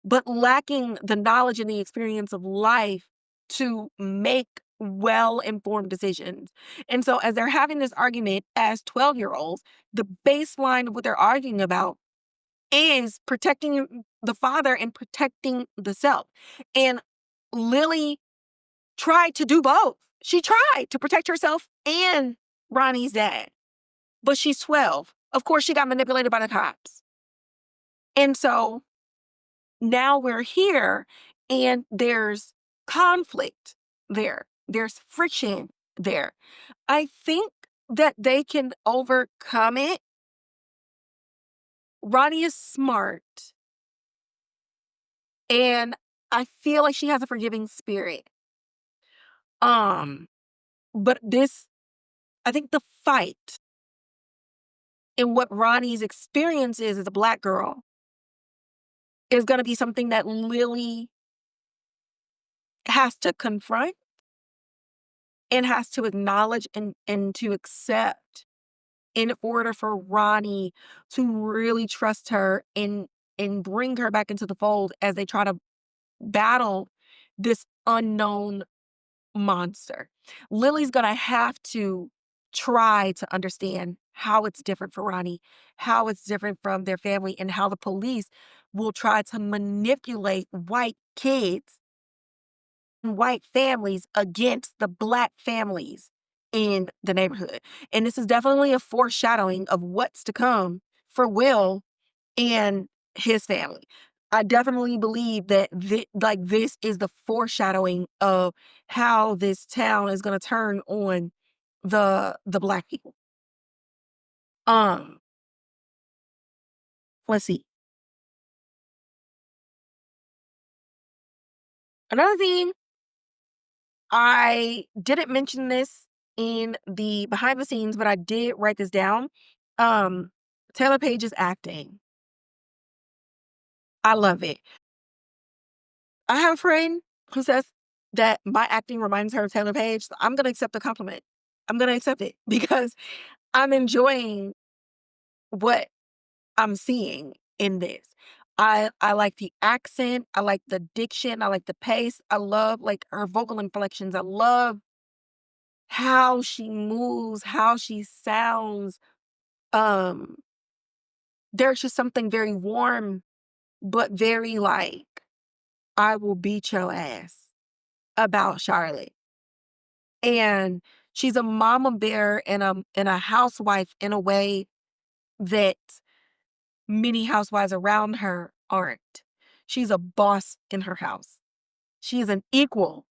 but lacking the knowledge and the experience of life to make well-informed decisions. And so as they're having this argument as 12-year-olds, the baseline of what they're arguing about is protecting the father and protecting the self. And Lilly tried to do both. She tried to protect herself and Ronnie's dad. But she's 12. Of course, she got manipulated by the cops. And so now we're here and there's conflict there. There's friction there. I think that they can overcome it. Ronnie is smart. And I feel like she has a forgiving spirit. But I think the fight and what Ronnie's experience is as a Black girl is going to be something that Lilly has to confront and has to acknowledge and to accept in order for Ronnie to really trust her and bring her back into the fold as they try to battle this unknown monster. Lilly's going to have to try to understand how it's different for Ronnie, how it's different from their family, and how the police will try to manipulate white kids and white families against the Black families in the neighborhood. And this is definitely a foreshadowing of what's to come for Will and his family. I definitely believe that this is the foreshadowing of how this town is going to turn on the Black people. Let's see. Another thing, I didn't mention this in the behind the scenes, but I did write this down. Taylour Paige's acting. I love it. I have a friend who says that my acting reminds her of Taylour Paige. So I'm going to accept the compliment. I'm going to accept it because I'm enjoying what I'm seeing in this. I like the accent. I like the diction. I like the pace. I love her vocal inflections. I love how she moves, how she sounds. There's just something very warm, but very I will beat your ass about Charlotte. And she's a mama bear and a housewife in a way that many housewives around her aren't. She's a boss in her house. She is an equal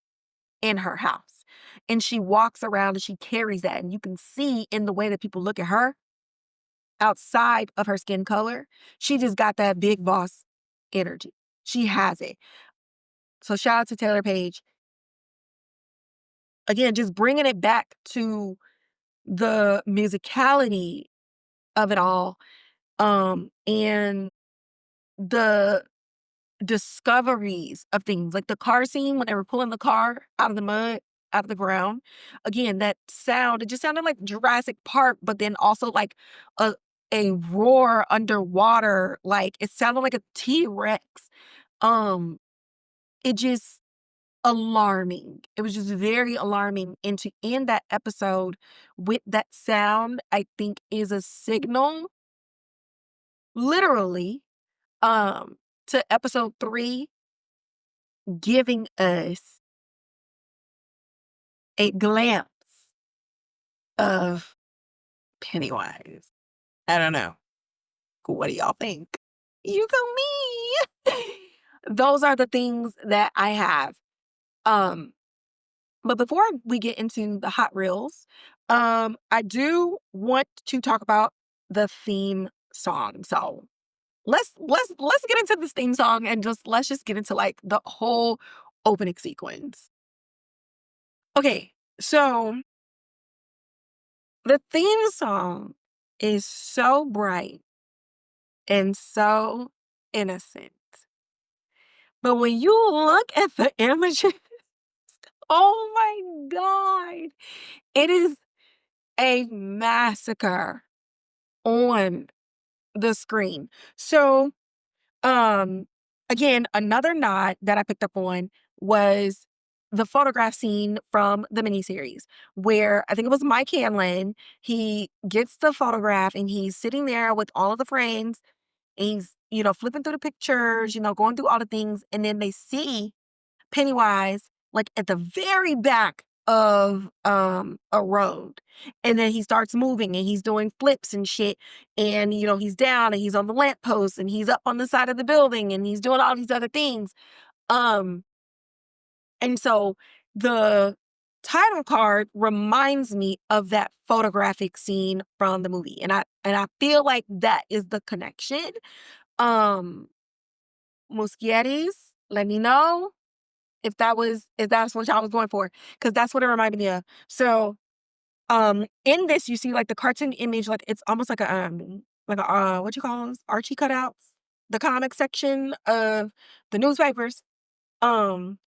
in her house. And she walks around and she carries that. And you can see in the way that people look at her outside of her skin color, she just got that big boss energy. She has it. So shout out to Taylour Paige. Again, just bringing it back to the musicality of it all, and the discoveries of things, like the car scene when they were pulling the car out of the mud, out of the ground. Again, that sound, it just sounded like Jurassic Park, but then also like a a roar underwater, like it sounded like a T-Rex. Um, it just alarming. It was just very alarming. And to end that episode with that sound, I think is a signal, literally, um, to episode 3 giving us a glimpse of Pennywise. I don't know. What do y'all think? You tell me. Those are the things that I have. Um, but before we get into the hot reels, I do want to talk about the theme song. So let's get into this theme song and let's just get into like the whole opening sequence. Okay, so the theme song is so bright and so innocent. But when you look at the images, oh my God, it is a massacre on the screen. So, um, again, another nod that I picked up on was the photograph scene from the miniseries, where I think it was Mike Hanlon. He gets the photograph and he's sitting there with all of the frames and he's, flipping through the pictures, going through all the things. And then they see Pennywise like at the very back of a road. And then he starts moving and he's doing flips and shit. And he's down and he's on the lamppost and he's up on the side of the building and he's doing all these other things. Um and so the title card reminds me of that photographic scene from the movie. And I feel like that is the connection. Um Muschietti's, let me know if that's what y'all was going for, because that's what it reminded me of. So, in this, you see like the cartoon image, like it's almost like a what you call those Archie cutouts, the comic section of the newspapers. Um,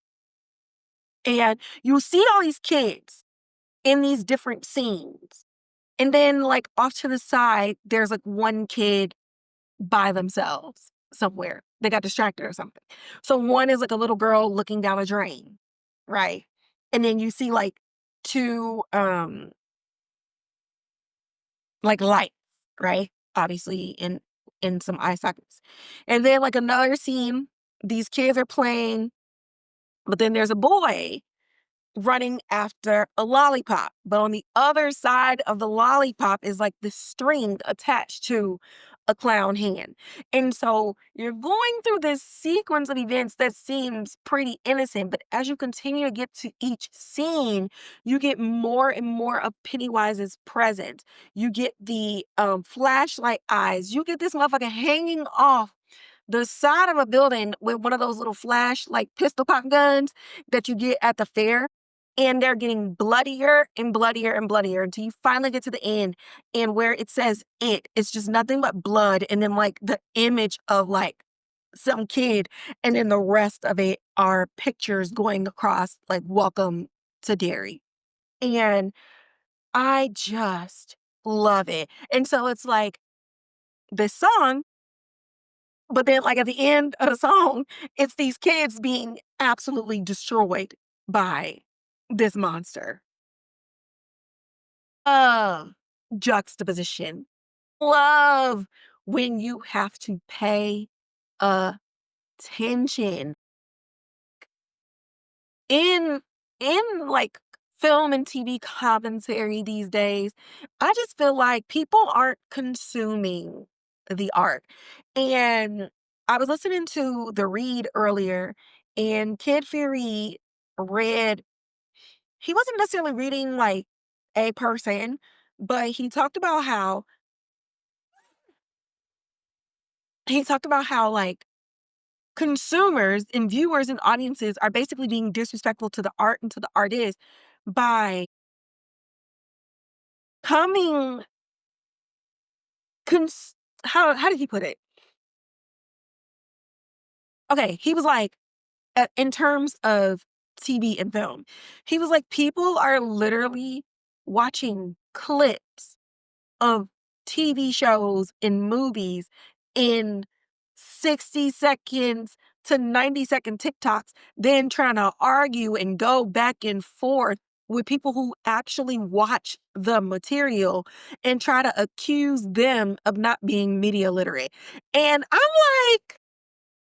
and you see all these kids in these different scenes, and then like off to the side, there's like one kid by themselves somewhere. They got distracted or something. So one is like a little girl looking down a drain, right? And then you see like two like lights, right? Obviously in some eye sockets. And then like another scene, these kids are playing, but then there's a boy running after a lollipop. But on the other side of the lollipop is like the string attached to a clown hand. And so you're going through this sequence of events that seems pretty innocent, but as you continue to get to each scene, you get more and more of Pennywise's presence. You get the flashlight eyes. You get this motherfucker hanging off the side of a building with one of those little flash like pistol pop guns that you get at the fair. And they're getting bloodier and bloodier and bloodier until you finally get to the end. And where it says it's just nothing but blood. And then like the image of like some kid. And then the rest of it are pictures going across like welcome to Derry. And I just love it. And so it's like this song, but then like at the end of the song, it's these kids being absolutely destroyed by this monster. Love juxtaposition. Love when you have to pay attention. in like film and TV commentary these days, I just feel like people aren't consuming the art. And I was listening to The Read earlier, and Kid Fury read, he wasn't necessarily reading like a person, but he talked about how like consumers and viewers and audiences are basically being disrespectful to the art and to the artist by coming cons- how did he put it? Okay, he was like, in terms of TV and film, he was like, people are literally watching clips of TV shows and movies in 60 seconds to 90-second TikToks, then trying to argue and go back and forth with people who actually watch the material and try to accuse them of not being media literate. And I'm like,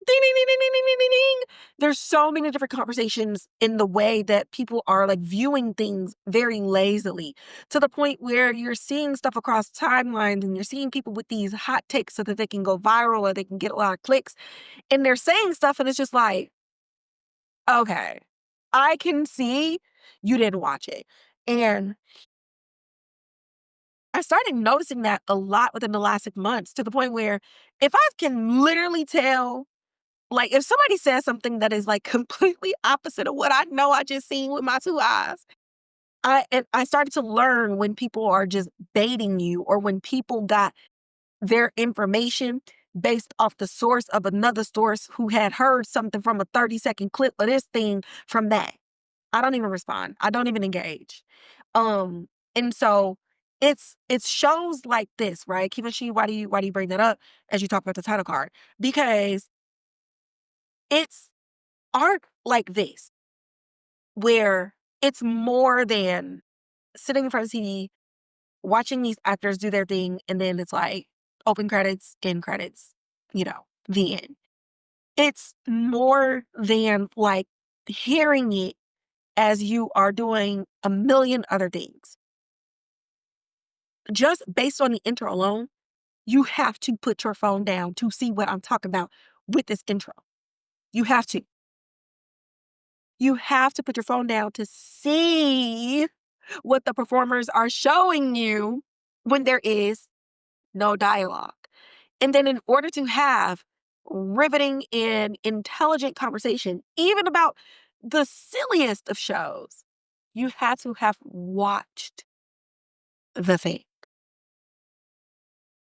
ding, ding, ding, ding, ding, ding, ding, ding. There's so many different conversations in the way that people are like viewing things very lazily, to the point where you're seeing stuff across timelines and you're seeing people with these hot takes so that they can go viral or they can get a lot of clicks. And they're saying stuff and it's just like, okay, I can see you didn't watch it. And I started noticing that a lot within the last 6 months, to the point where if I can literally tell, like, if somebody says something that is, like, completely opposite of what I know I just seen with my 2 eyes, I started to learn when people are just baiting you, or when people got their information based off the source of another source who had heard something from a 30-second clip of this thing from that. I don't even respond. I don't even engage. Um, and so it's shows like this, right? Kimashi, why do you bring that up as you talk about the title card? Because it's art like this, where it's more than sitting in front of TV, watching these actors do their thing, and then it's like open credits, end credits, the end. It's more than like hearing it as you are doing a million other things. Just based on the intro alone, you have to put your phone down to see what I'm talking about with this intro. You have to. You have to put your phone down to see what the performers are showing you when there is no dialogue. And then, in order to have riveting and intelligent conversation, even about the silliest of shows, you have to have watched the thing.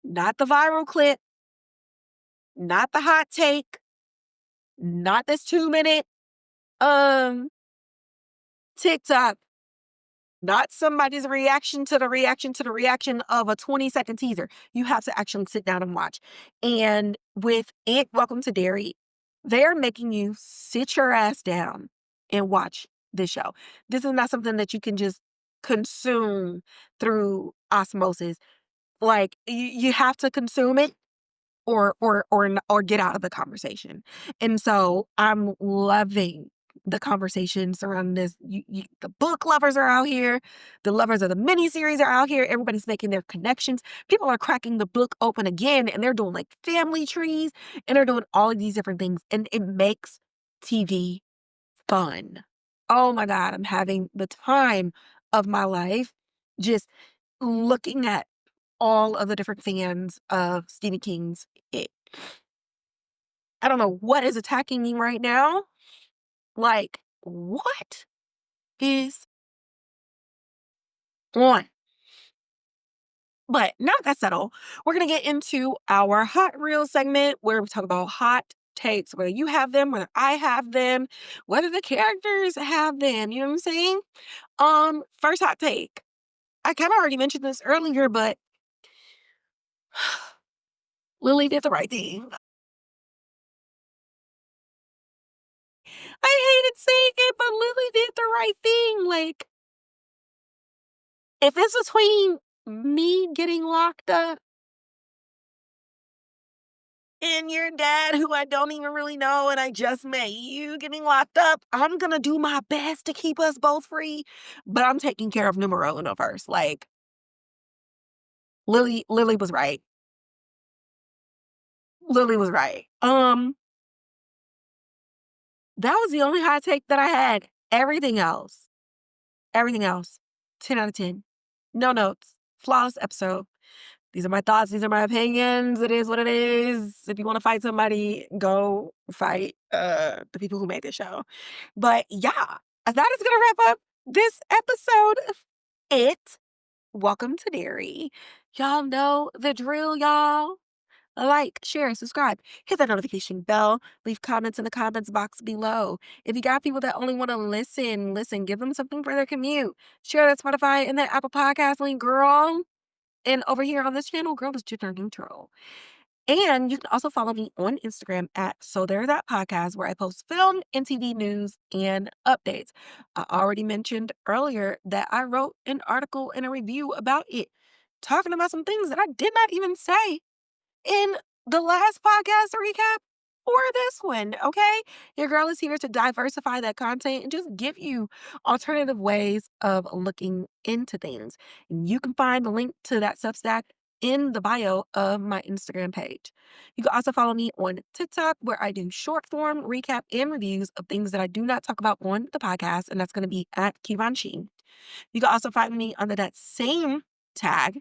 Not the viral clip, not the hot take, not this 2-minute um TikTok, not somebody's reaction to the reaction to the reaction of a 20-second teaser. You have to actually sit down and watch. And with it, Welcome to Derry, they're making you sit your ass down and watch this show. This is not something that you can just consume through osmosis. Like, you have to consume it or get out of the conversation. And so I'm loving the conversations around this. The book lovers are out here. The lovers of the miniseries are out here. Everybody's making their connections. People are cracking the book open again, and they're doing like family trees, and they're doing all of these different things. And it makes TV fun. Oh my God, I'm having the time of my life just looking at all of the different fans of Stephen King's It. I don't know what is attacking me right now. Like, what is on? But now that's settled, we're going to get into our hot reel segment where we talk about hot takes, whether you have them, whether I have them, whether the characters have them. You know what I'm saying? First hot take. I kind of already mentioned this earlier, but Lilly did the right thing. I hated saying it, but Lilly did the right thing. Like, if it's between me getting locked up and your dad, who I don't even really know, and I just met you getting locked up. I'm gonna do my best to keep us both free, but I'm taking care of numero uno first. Like, Lilly was right. Lilly was right. That was the only hot take that I had. Everything else, 10 out of 10. No notes. Flawless episode. These are my thoughts. These are my opinions. It is what it is. If you want to fight somebody, go fight the people who made this show. But yeah, that is going to wrap up this episode of It. Welcome to Derry. Y'all know the drill, y'all. Like, share, subscribe, hit that notification bell, leave comments in the comments box below. If you got people that only want to listen, give them something for their commute. Share that Spotify and that Apple Podcast link, girl. And over here on this channel, girl is gender neutral. And you can also follow me on Instagram at So There That Podcast, where I post film and TV news and updates. I already mentioned earlier that I wrote an article and a review about it, talking about some things that I did not even say in the last podcast recap or this one, okay? Your girl is here to diversify that content and just give you alternative ways of looking into things. And you can find the link to that Substack in the bio of my Instagram page. You can also follow me on TikTok, where I do short form recap and reviews of things that I do not talk about on the podcast, and that's going to be at Kivanchi. You can also find me under that same tag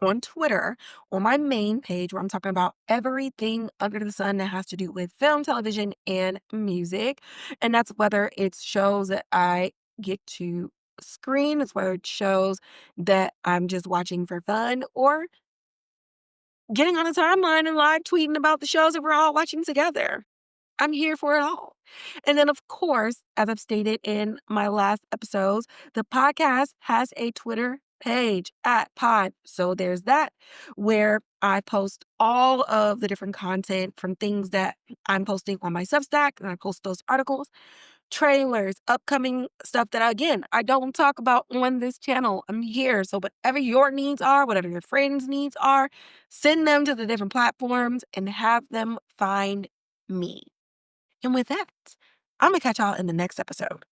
on Twitter on my main page, where I'm talking about everything under the sun that has to do with film, television, and music. And that's whether it's shows that I get to screen, it's whether it's shows that I'm just watching for fun, or getting on a timeline and live tweeting about the shows that we're all watching together. I'm here for it all. And then, of course, as I've stated in my last episodes, the podcast has a Twitter page at Pod. So there's that, where I post all of the different content from things that I'm posting on my Substack, and I post those articles, trailers, upcoming stuff that, again, I don't talk about on this channel. I'm here. So whatever your needs are, whatever your friends' needs are, send them to the different platforms and have them find me. And with that, I'm going to catch y'all in the next episode.